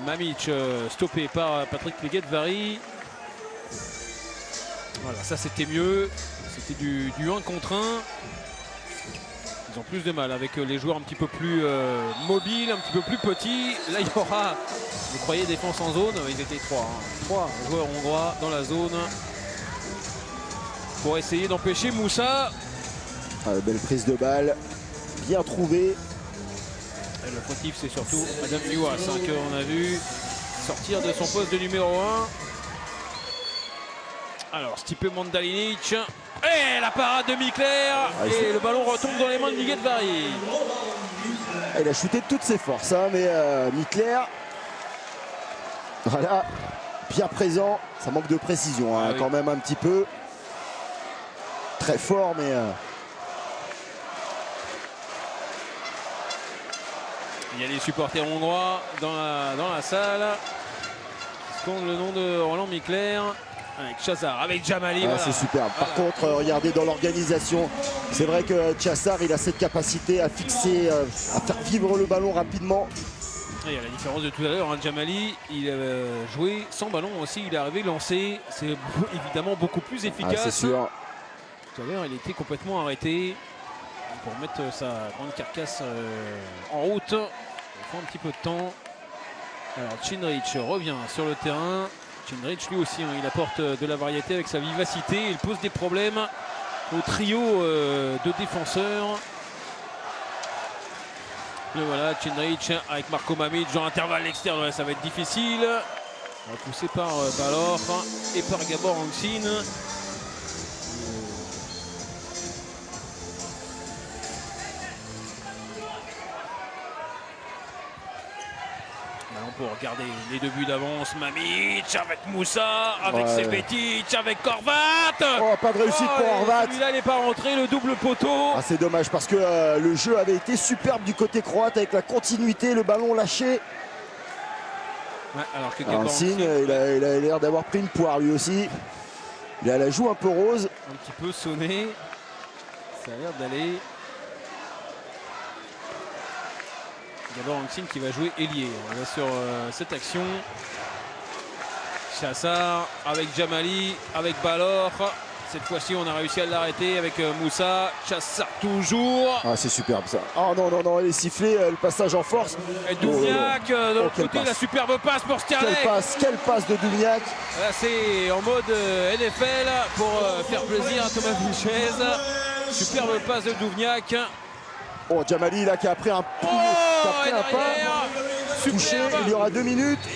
Mamić stoppé par Patrick Ligetvari. Voilà, ça c'était mieux. C'était du 1 contre 1. Ils ont plus de mal avec les joueurs un petit peu plus mobiles, un petit peu plus petits. Là, il y aura, vous croyez, défense en zone. Ils étaient 3. 3 joueurs hongrois dans la zone pour essayer d'empêcher Moussa. Belle prise de balle. bien trouvé. Et le fautif, c'est surtout Adam Yuas qu'on a vu sortir de son poste de numéro 1. Alors, Stipe Mandalinic. Et la parade de Mikler. Et le ballon retombe dans les mains de Miguel Varry. Il a shooté de toutes ses forces, hein, mais Mikler, voilà, bien présent. Ça manque de précision, hein, quand même un petit peu. Très fort, mais... Il y a les supporters hongrois dans la salle. Qui scandent le nom de Roland Mikler. Avec Chazar, avec Djamali. Voilà. C'est superbe. Par contre, regardez dans l'organisation, c'est vrai que Chazar, il a cette capacité à fixer, à faire vivre le ballon rapidement. Il y a la différence de tout à l'heure. Hein. Djamali, il a joué sans ballon aussi. Il est arrivé lancé. C'est évidemment beaucoup plus efficace. C'est sûr. Tout à l'heure, il était complètement arrêté pour mettre sa grande carcasse en route. Il faut un petit peu de temps. Alors, Cindric revient sur le terrain. Cindric, lui aussi, hein, il apporte de la variété avec sa vivacité. Il pose des problèmes au trio de défenseurs. Et voilà, Cindric avec Marco Mamic dans l'intervalle externe. Ouais, ça va être difficile. Repoussé par Balor et par Gabor Anksin. Pour regarder les deux buts d'avance, Mamic avec Moussa, avec Sepetic, avec Korvat. Oh, pas de réussite pour Horvat. Celui-là n'est pas rentré, le double poteau. C'est dommage parce que le jeu avait été superbe du côté croate avec la continuité, le ballon lâché. Ouais, alors que Anksin, il a l'air d'avoir pris une poire lui aussi. Il a la joue un peu rose. Un petit peu sonné. Ça a l'air d'aller. Gabor Anksin qui va jouer ailier. On va sur cette action. Chassar avec Djamali, avec Balor. Cette fois-ci, on a réussi à l'arrêter avec Moussa. Chassar toujours. C'est superbe ça. Oh non, non, non, elle est sifflée, le passage en force. Et Douvniak de l'autre côté, la superbe passe pour Sterling. Quelle passe de Douvniak. Là, c'est en mode NFL pour faire plaisir à Thomas Bouchez. Superbe passe de Douvniak. Oh, Djamali là qui a pris un, pas touché. Il y aura 2 minutes.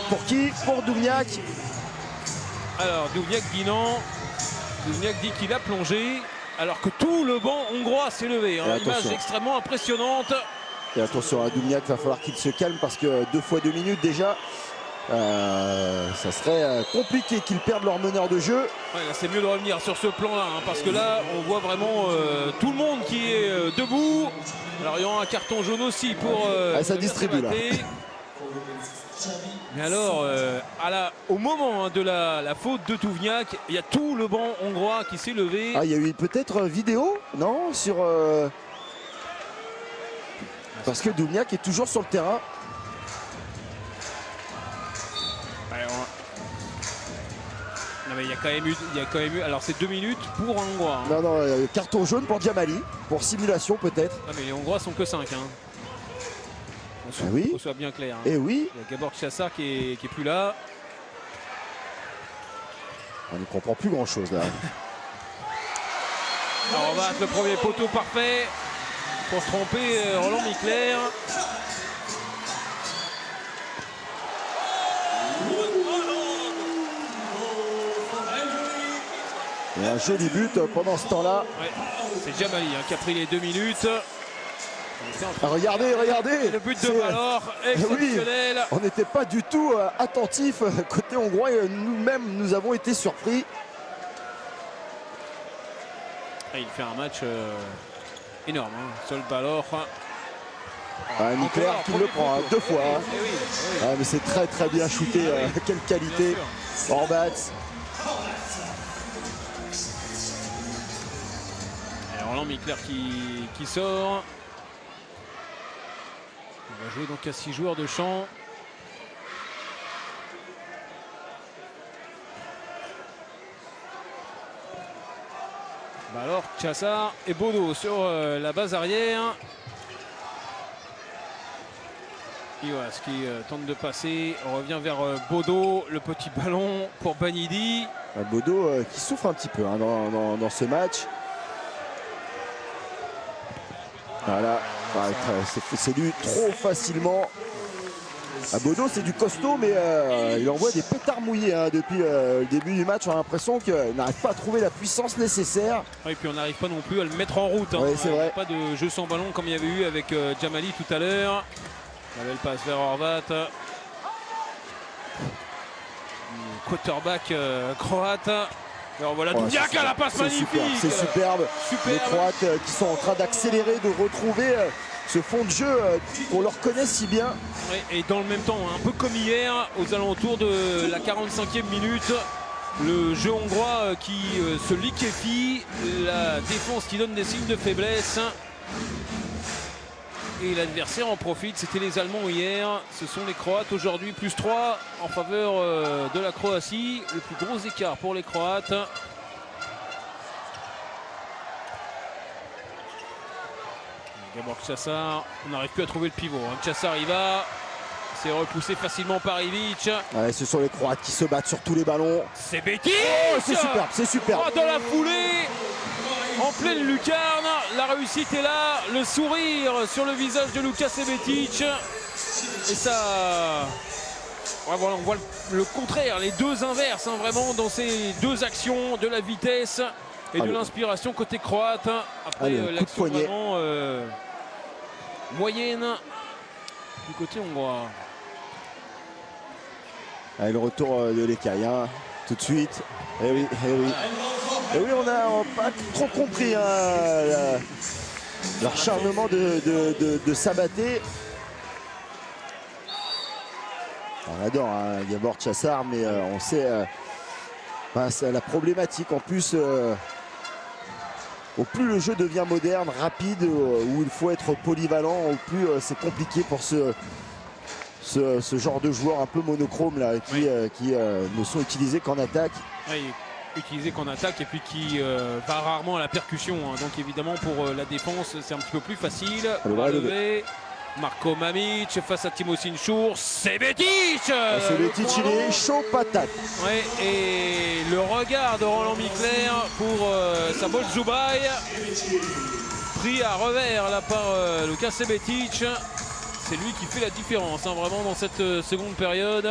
Pour qui? Pour Douvniak. Alors Douvniak dit non. Douvniak dit qu'il a plongé alors que tout le banc hongrois s'est levé. Hein. Image extrêmement impressionnante. Et attention à Douvniak, il va falloir qu'il se calme parce que 2 fois 2 minutes déjà. Ça serait compliqué qu'ils perdent leur meneur de jeu. Ouais, c'est mieux de revenir sur ce plan-là, hein, parce que là, on voit vraiment tout le monde qui est debout. Alors, il y aura un carton jaune aussi pour... ça distribue là. Mais alors, au moment de la faute de Douvniak, il y a tout le banc hongrois qui s'est levé. Il y a eu peut-être vidéo, non, sur... Parce que Douvniak est toujours sur le terrain. Non mais il y a quand même eu, alors c'est 2 minutes pour un Hongrois. Hein. Non, non, carton jaune pour Djamali, pour simulation peut-être. Non mais les Hongrois sont que 5. Hein. On soit bien clair. Hein. Et oui. Il y a Gabor Chassar qui est plus là. On ne comprend plus grand chose là. Alors on va être le premier poteau parfait pour se tromper Roland Mikler. Et un joli but pendant ce temps-là. Ouais, c'est Djamali qui a pris les 2 minutes. Regardez. Et le but de Balor, exceptionnel. Oui, on n'était pas du tout attentifs côté hongrois et nous-mêmes nous avons été surpris. Il fait un match énorme. Hein. Sol Balor. Mikler qui le prend 2 fois. Hein. Oui. Mais c'est très bien shooté. Quelle qualité. Horvat. Roland Mikler qui sort. On va jouer donc à 6 joueurs de champ. Alors Chassar et Bodo sur la base arrière. Iwas qui tente de passer, on revient vers Bodo, le petit ballon pour Banidi. Bodo qui souffre un petit peu hein, dans ce match. Voilà, c'est lu trop facilement. Bodo, c'est du costaud, mais il envoie des pétards mouillés hein, depuis le début du match. On a l'impression qu'il n'arrive pas à trouver la puissance nécessaire. Et puis on n'arrive pas non plus à le mettre en route. Hein. Oui, c'est vrai. Pas de jeu sans ballon comme il y avait eu avec Djamali tout à l'heure. La belle passe vers Horvat. Quarterback croate. Alors voilà, Doudiak à la passe magnifique. C'est superbe. Les Croates qui sont en train d'accélérer, de retrouver ce fond de jeu qu'on leur connaît si bien. Et dans le même temps, un peu comme hier, aux alentours de la 45e minute, le jeu hongrois qui se liquéfie, la défense qui donne des signes de faiblesse. Et l'adversaire en profite, c'était les Allemands hier, ce sont les Croates aujourd'hui, plus 3 en faveur de la Croatie. Le plus gros écart pour les Croates. Gabor Časar, on n'arrive plus à trouver le pivot. Hein. Časar y va, c'est repoussé facilement par Ivic. Ouais, ce sont les Croates qui se battent sur tous les ballons. C'est Betic. Oh, c'est superbe, c'est superbe. Oh, dans la foulée, en pleine lucarne, la réussite est là, le sourire sur le visage de Luka Sebetic. Et ça... Ouais, voilà, on voit le contraire, les deux inverses, hein, vraiment dans ces deux actions, de la vitesse et de l'inspiration côté croate. Après l'action vraiment moyenne du côté hongrois. Allez, le retour de l'Écaille, hein, tout de suite. Eh oui, eh oui. Et oui, on n'a pas trop compris hein, l'acharnement de Sabaté. On adore hein, Gabor Časar, mais on sait la problématique. En plus, au plus le jeu devient moderne, rapide, où il faut être polyvalent, au plus c'est compliqué pour ce genre de joueurs un peu monochrome là, qui ne sont utilisés qu'en attaque. Oui, utilisé qu'en attaque et puis qui va rarement à la percussion. Hein. Donc évidemment pour la défense c'est un petit peu plus facile. Levé. Marko Mamić face à Timo Sinchour. Sebetic. Sebetic il est chaud patate. Ouais, et le regard de Roland Mikler pour Sabol Zoubaï. Pris à revers là par Luka Sebetic. C'est lui qui fait la différence hein, vraiment dans cette seconde période.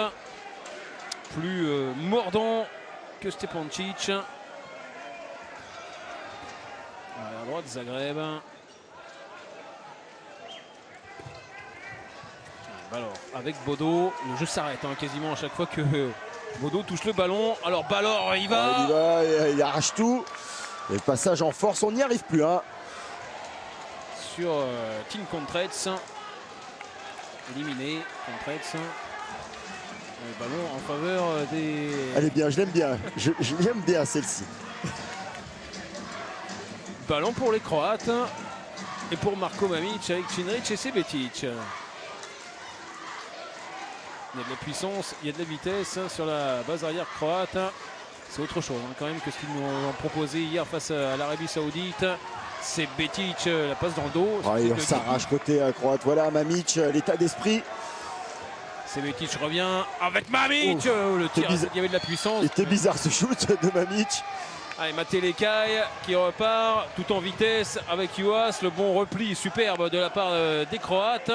Plus mordant que Stepancic. À droite, Zagreb. Alors, avec Bodo, le jeu s'arrête hein, quasiment à chaque fois que Bodo touche le ballon. Alors, Balor, il va. Il arrache tout. Et le passage en force, on n'y arrive plus. Hein. Sur Tim Kontrets. Éliminé, Kontrets. Le ballon en faveur des... Elle est bien, je l'aime bien. Je l'aime bien celle-ci. Ballon pour les Croates. Et pour Marko Mamić avec Cindrić et Sebetic. Il y a de la puissance, il y a de la vitesse sur la base arrière croate. C'est autre chose hein, quand même que ce qu'ils nous ont proposé hier face à l'Arabie Saoudite. Sebetic, la passe dans le dos. Il s'arrache côté croate. Voilà Mamić, l'état d'esprit. Sebetic revient avec Mamić. Le tir, il y avait de la puissance. C'était bizarre ce shoot de Mamić. Allez, Maté Lekai qui repart tout en vitesse avec Juhas. Le bon repli superbe de la part des Croates.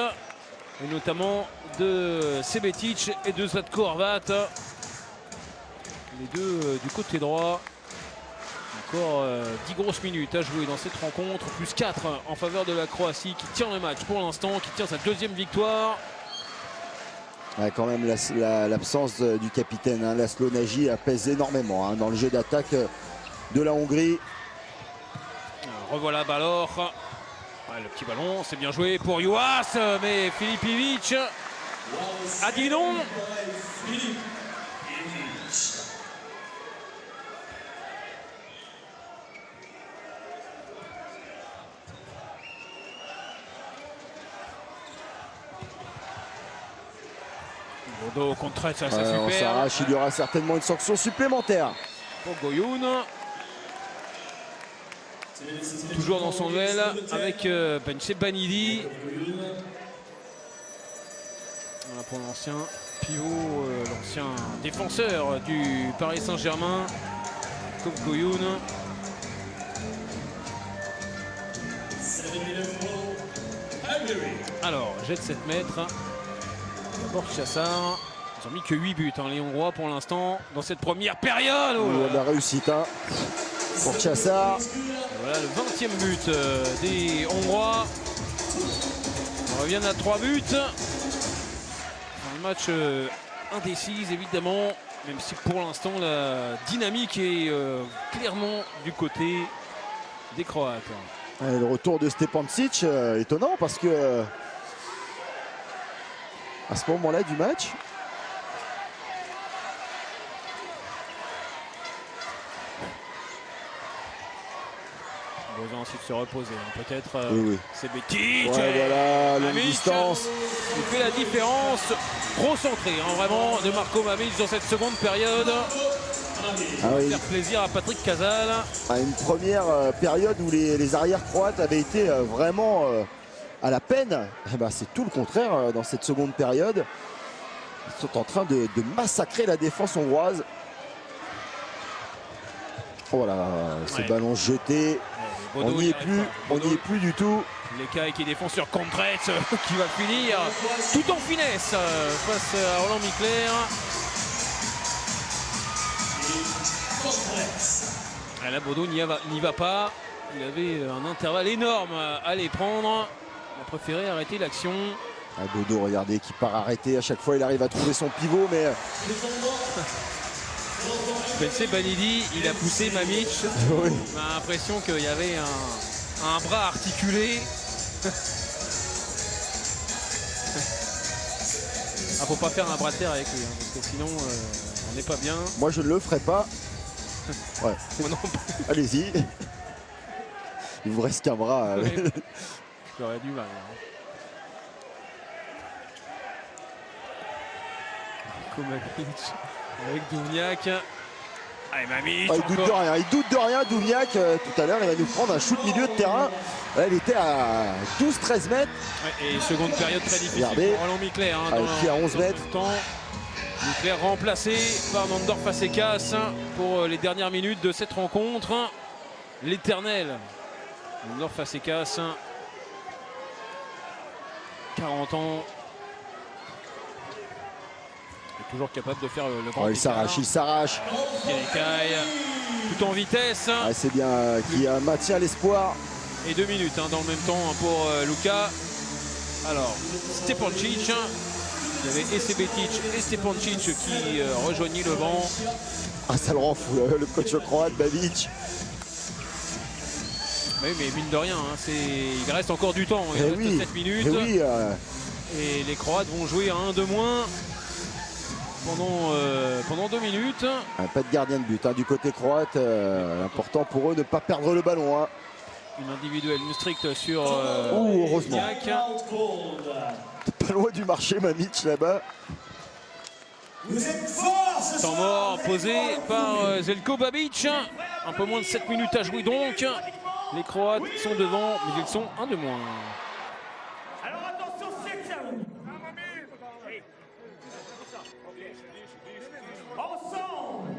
Et notamment de Sebetic et de Zlatko Horvat. Les deux du côté droit. Encore 10 grosses minutes à jouer dans cette rencontre. Plus 4 en faveur de la Croatie qui tient le match pour l'instant, qui tient sa deuxième victoire. Ouais, quand même l'absence du capitaine hein, Laszlo Nagy pèse énormément hein, dans le jeu d'attaque de la Hongrie. Revoilà Balor. Ouais, le petit ballon, c'est bien joué pour Juhas, mais Filip Ivic a dit non. Bodo contre ça super. On s'arrache, il y aura certainement une sanction supplémentaire. Pour Goyoun. Toujours dans son duel avec Benchebanidi. Voilà pour l'ancien pivot, l'ancien défenseur du Paris Saint-Germain, Kof Goyoun. Alors, jet de 7 mètres. D'abord Chassard. Ils ont mis que 8 buts, hein, les Hongrois, pour l'instant, dans cette première période. Il y a de la réussite hein, pour Chassard. Voilà le 20e but des Hongrois. On revient à 3 buts. Un match indécis, évidemment, même si pour l'instant la dynamique est clairement du côté des Croates. Et le retour de Stepancic, étonnant parce que à ce moment-là du match, On va ensuite se reposer, hein. Peut-être oui. c'est Betic. Ouais, voilà, longue Mamic, distance. il fait la différence. Trop centré, hein, vraiment, de Marko Mamic dans cette seconde période. Ah oui. Faire plaisir à Patrick Casal. À une première période où les arrières croates avaient été vraiment à la peine, eh ben, c'est tout le contraire dans cette seconde période. Ils sont en train de massacrer la défense hongroise. Voilà, ce ballon jeté. Bodo, On n'y est plus, on n'y est plus du tout. Lekai qui défend sur Contret qui va finir tout en finesse face à Roland Mikler. Ah, là, Bodo n'y va pas. Il avait un intervalle énorme à aller prendre. Il a préféré arrêter l'action. Ah, Bodo, regardez, qui part arrêter. À chaque fois, il arrive à trouver son pivot, mais Spencer Banidi, il a poussé Mamic. oui. On a l'impression qu'il y avait un bras articulé. Ah, faut pas faire un bras de terre avec lui, hein, parce que sinon on n'est pas bien. Moi, je ne le ferai pas. Ouais. Moi non plus. Allez-y. Il vous reste qu'un bras. Ouais. J'aurais du mal. Hein. Kovacic avec Duvniak. Allez, Mamic. Ah, il doute de rien, Duvniak. Tout à l'heure, il va nous prendre un shoot milieu de terrain. Là, il était à 12-13 mètres. Ouais, et seconde période très difficile Regardez. pour Roland Mikler. Hein, Qui est à 11 mètres. Mikler remplacé par Nandor Fazekas pour les dernières minutes de cette rencontre. L'éternel Nandor Fazekas, 40 ans. Toujours capable de faire le grand Oh, il s'arrache. Lekai, tout en vitesse. Ah, c'est bien qui maintient l'espoir. Et 2 minutes hein, dans le même temps hein, pour Luka. Alors, Stepancic. Il y avait Ese Betic et Stepancic qui rejoignit le banc. Ah, ça le rend fou, le coach croate, Babic. Oui, mais mine de rien, hein, il reste encore du temps. Il reste 7 minutes. Oui, Et les Croates vont jouer à 1 de moins pendant 2 minutes. pas de gardien de but hein, du côté croate. Important pour eux de ne pas perdre le ballon. Hein. Une individuelle stricte sur heureusement. Duvniak. Pas loin du marché, Mamic, là-bas. Temps mort posé par Zeljko Babic. Un peu moins de 7 minutes à jouer donc. Les Croates sont devant, mais ils sont 1 de moins. Alors attention, 7 secondes. Ensemble.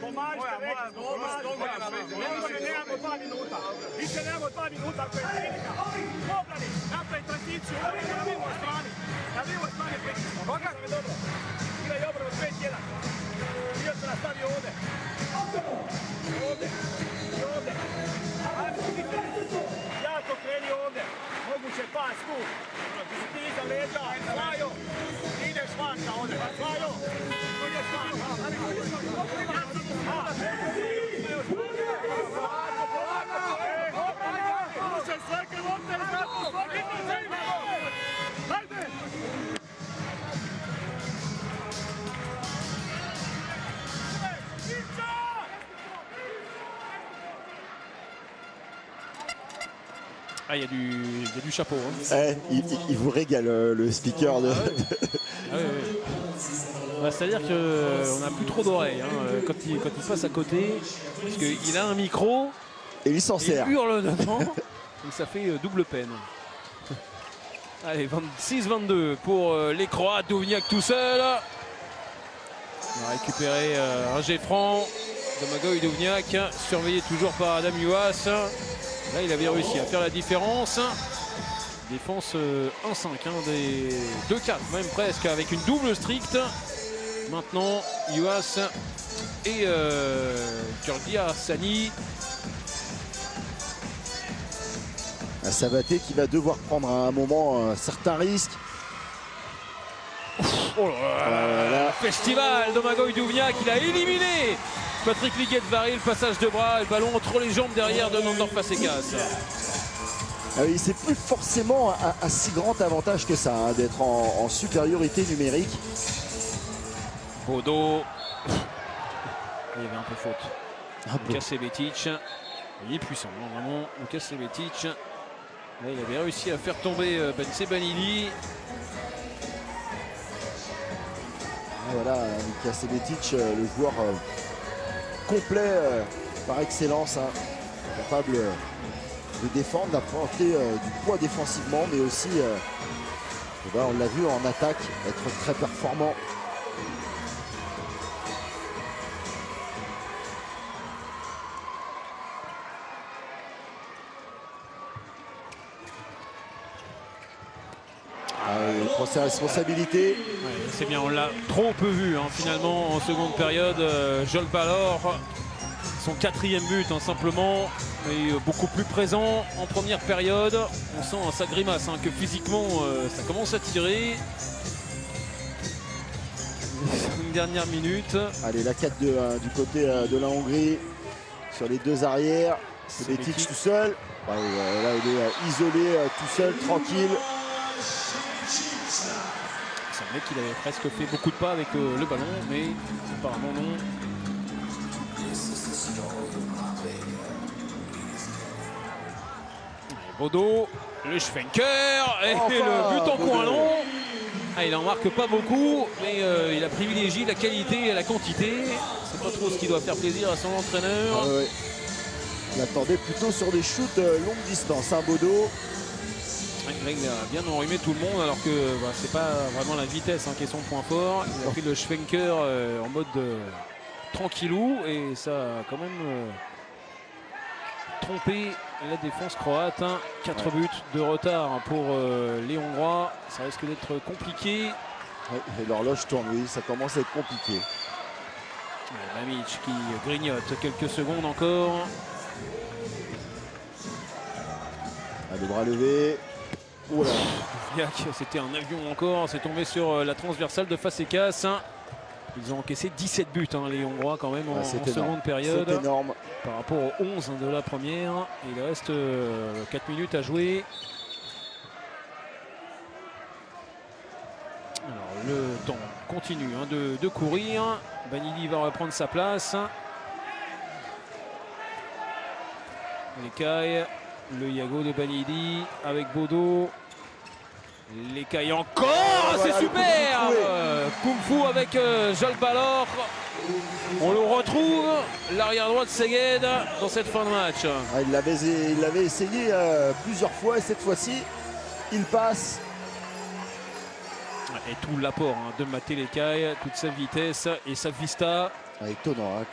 Pomagajte, nemamo 2 minuta. Više nemamo 2 minuta. Obrani, napravi tranziciju. Na livoj strani. Na livoj strani pritisno. Koga? Dobro. Igra je obrano 5-1. Dio se nastavi ovde. Ovde. I ovde. Ajde, jako kreni ovde. Moguće pas tu. Ti iza leđa. Slajo. Ideš vanka ovde. Slajo. Ideš vanka. Ah, il y a du chapeau. Hein. Il vous régale le speaker. De... Ah, oui. Bah, c'est-à-dire qu'on n'a plus trop d'oreilles hein, quand il passe à côté. Parce qu'il a un micro. Et il s'en sert. Il hurle dedans. Donc ça fait double peine. Allez, 26-22 pour les Croates. Duvniak tout seul. On a récupéré un jet franc. Domagoj Duvniak, surveillé toujours par Adam Juhas. Là, il avait réussi à faire la différence. Défense 1-5, hein, des 2-4 même presque, avec une double stricte. Maintenant, Yuas et Giorgi Arsani. Savaté qui va devoir prendre à un moment un certain risque. Oh là là, festival de Magoy Douvnia qui l'a éliminé. Patrick Liguet-Varry, le passage de bras, le ballon entre les jambes derrière de Nandor Fazekas. Ah oui, c'est plus forcément un si grand avantage que ça, hein, d'être en supériorité numérique. Bodo. Il y avait un peu faute. Lukas Sebetic. Il est puissant, hein, vraiment. Lukas Sebetic. Là, il avait réussi à faire tomber Ben Sebanili. Voilà, Lukas Sebetic, le joueur complet par excellence, hein, capable de défendre, d'apporter du poids défensivement, mais aussi, on l'a vu en attaque, être très performant. Il prend ses responsabilités. Ouais, c'est bien, on l'a trop peu vu, hein, finalement en seconde période. Jolt Balor, son 4e but, hein, simplement, mais beaucoup plus présent en première période. On sent sa grimace, hein, que physiquement ça commence à tirer. Une dernière minute. Allez, la 4-2 du côté de la Hongrie sur les deux arrières. Sebetic tout seul. Là, il est isolé, tout seul, tranquille. Il semblait qu'il avait presque fait beaucoup de pas avec le ballon, mais apparemment non. Bodo, le Schwenker et Enfin, le but en Bodo. coin long. Ah, il en marque pas beaucoup, mais il a privilégié la qualité et la quantité. C'est pas trop ce qui doit faire plaisir à son entraîneur. Ah ouais. Il attendait plutôt sur des shoots longue distance, hein, Bodo. Là, il a bien enrhumé tout le monde, alors que c'est pas vraiment la vitesse, hein, qui est son point fort. Il a pris le Schwenker en mode tranquillou, et ça a quand même trompé la défense croate. 4 buts de retard pour les Hongrois. Ça risque d'être compliqué. Ouais, et l'horloge tourne, oui, ça commence à être compliqué. Mamic qui grignote quelques secondes encore. Le bras levé. Oh là. C'était un avion encore, c'est tombé sur la transversale de Fazekas. Ils ont encaissé 17 buts, hein, les Hongrois, quand même, en seconde période. C'est énorme. Par rapport aux 11 de la première. Il reste 4 minutes à jouer. Alors, le temps continue, hein, de courir. Banili va reprendre sa place. Lekai, le Yago de Banili avec Bodo. Lekai encore, voilà, c'est super. Kung Fu avec Jolt Balor. On le retrouve, l'arrière droit de Szeged dans cette fin de match. Ah, il l'avait essayé plusieurs fois et cette fois-ci, il passe. Et tout l'apport, hein, de Maté Lekai, toute sa vitesse et sa vista. Étonnant, hein,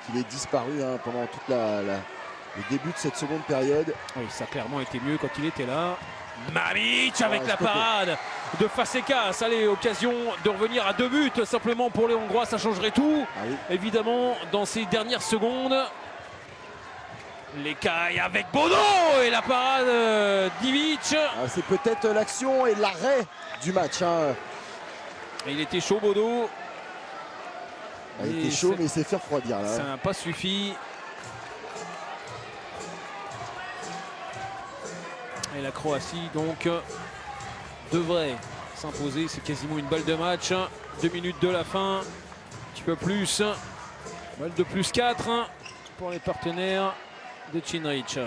qu'il ait disparu, hein, pendant tout le début de cette seconde période. Oui, ça a clairement été mieux quand il était là. Mamic avec la parade de Fazekas. Allez, occasion de revenir à 2 buts simplement pour les Hongrois, ça changerait tout. Ah oui. Évidemment, dans ces dernières secondes. Lekai avec Bodo et la parade d'Ivic. C'est peut-être l'action et l'arrêt du match, hein. Et il était chaud, Bodo. Il était chaud, mais il s'est fait refroidir là. Ça n'a pas suffi. Et la Croatie donc devrait s'imposer. C'est quasiment une balle de match. 2 minutes de la fin. Un petit peu plus. Balle de plus 4 pour les partenaires de Chinrich.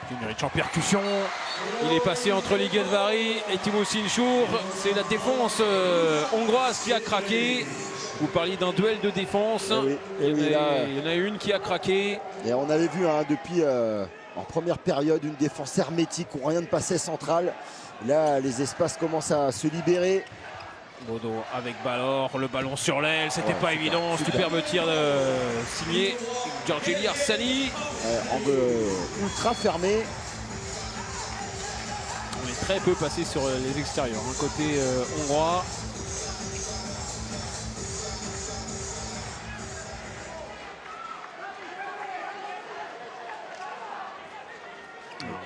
Chinrich en percussion. Il est passé entre Liguet-Varry et Timo Sinchour. C'est la défense hongroise qui a craqué. Vous parliez d'un duel de défense. Oui, il y en a une qui a craqué. Et on avait vu, hein, depuis en première période une défense hermétique où rien ne passait central. Là, les espaces commencent à se libérer. Bodo avec Balor, le ballon sur l'aile, c'était pas super, évident. super. Superbe tir signé Giorgeli Arsani. Angle ultra fermé. On est très peu passé sur les extérieurs, hein, côté hongrois.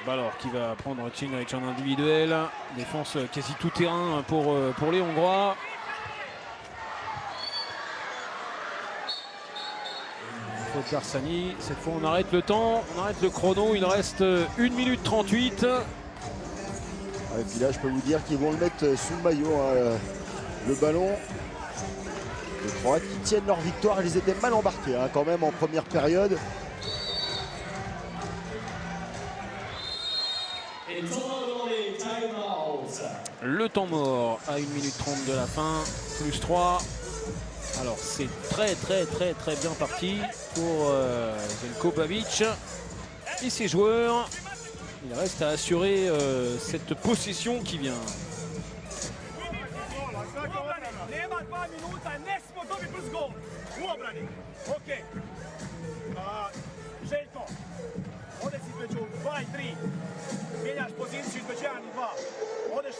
Balor qui va prendre Cindric en individuel. Défense quasi tout terrain pour les Hongrois. Faute d'Arsani. Cette fois on arrête le temps, on arrête le chrono. Il reste 1 minute 38. Et puis là, je peux vous dire qu'ils vont le mettre sous le maillot, hein, le ballon. Les Croates qui tiennent leur victoire, ils étaient mal embarqués hein, quand même en première période. Le temps mort à 1 minute 30 de la fin, plus 3. Alors c'est très bien parti pour Zeljko Pavic et ses joueurs. Il reste à assurer cette possession qui vient. Nema 2 minuta, ne smo dobiti brz gol u obrani. Ok. Željko, ovdje si između 2 i 3. Mijenjaš poziciju između 1 i 2. Odeš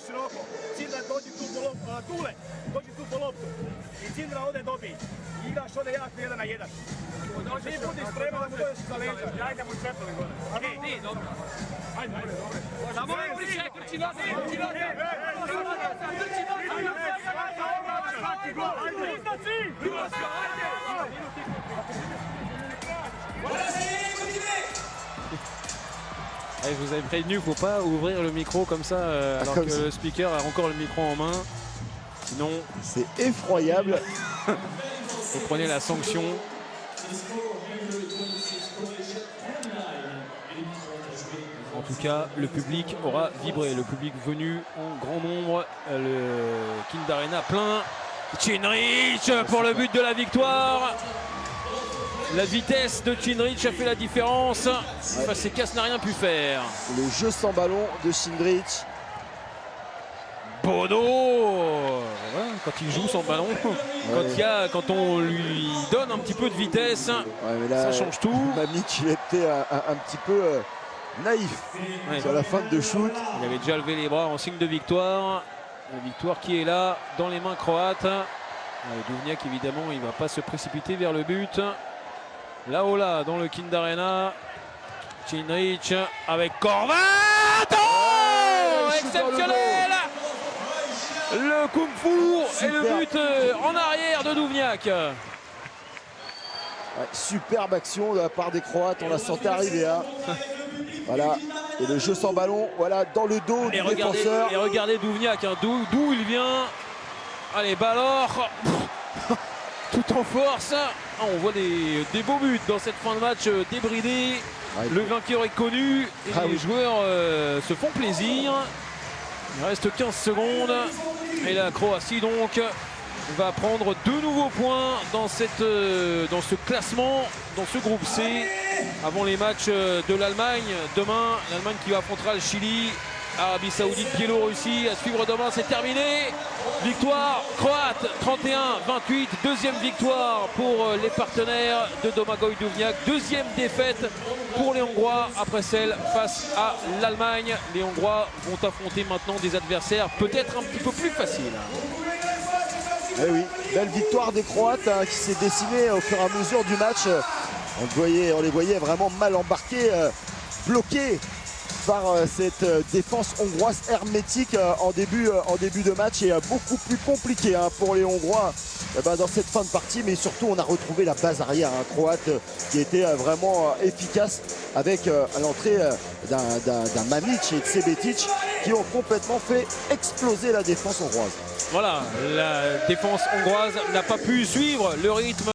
široko. Cindra dođi tu po loptu. Tule, dođi tu po loptu. I Cindra ovdje dobi. Igraš ovdje jako 1 na 1. Ti budi spreman da mu dođeš za leđa. Ajde mu čepili gore. Ti, dobro. Ajde. Samo ne pričaj, krči noze. Allez, je vous avais prévenu, il ne faut pas ouvrir le micro comme ça alors comme que ça. le speaker a encore le micro en main. Sinon, C'est effroyable. vous prenez la sanction. En tout cas, le public aura vibré. Le public venu en grand nombre. Le Kind Arena plein. Cindric pour le but de la victoire. La vitesse de Cindric a fait la différence. Fazekas n'a rien pu faire. Le jeu sans ballon de Cindric. Bodo, voilà, quand il joue sans ballon, quand on lui donne un petit peu de vitesse, Ouais, mais là, ça change tout. Mamic, il était un petit peu naïf Ouais. sur la fin de shoot. Il avait déjà levé les bras en signe de victoire. La victoire qui est là dans les mains croates. Duvnjak, évidemment, il ne va pas se précipiter vers le but. Là-haut, là, dans le Kind Arena. Cindric avec Korvat. Oh, exceptionnel! Le Kung Fu et le but en arrière de Duvnjak. Ouais, superbe action de la part des Croates, on la sentait arriver. Hein. Voilà, et le jeu sans ballon, voilà, dans le dos du défenseur. Et regardez Duvnjak, hein, d'où il vient. Allez, Balor, tout en force. Ah, on voit des beaux buts dans cette fin de match débridée. Ouais, Le vainqueur est connu et les joueurs se font plaisir. Il reste 15 secondes et la Croatie donc va prendre 2 nouveaux points dans ce classement, dans ce groupe C, avant les matchs de l'Allemagne. Demain, l'Allemagne qui affrontera le Chili, Arabie Saoudite, Biélorussie. À suivre demain, c'est terminé. Victoire croate, 31-28. Deuxième victoire pour les partenaires de Domagoj Duvnjak. Deuxième défaite pour les Hongrois après celle face à l'Allemagne. Les Hongrois vont affronter maintenant des adversaires peut-être un petit peu plus faciles. Eh oui, belle victoire des Croates hein, qui s'est dessinée au fur et à mesure du match. On les voyait vraiment mal embarqués, bloqués par cette défense hongroise hermétique en début de match et beaucoup plus compliqué hein, pour les Hongrois dans cette fin de partie. Mais surtout, on a retrouvé la base arrière croate qui était vraiment efficace avec à l'entrée d'un Mamic et de Sebetic qui ont complètement fait exploser la défense hongroise. Voilà, la défense hongroise n'a pas pu suivre le rythme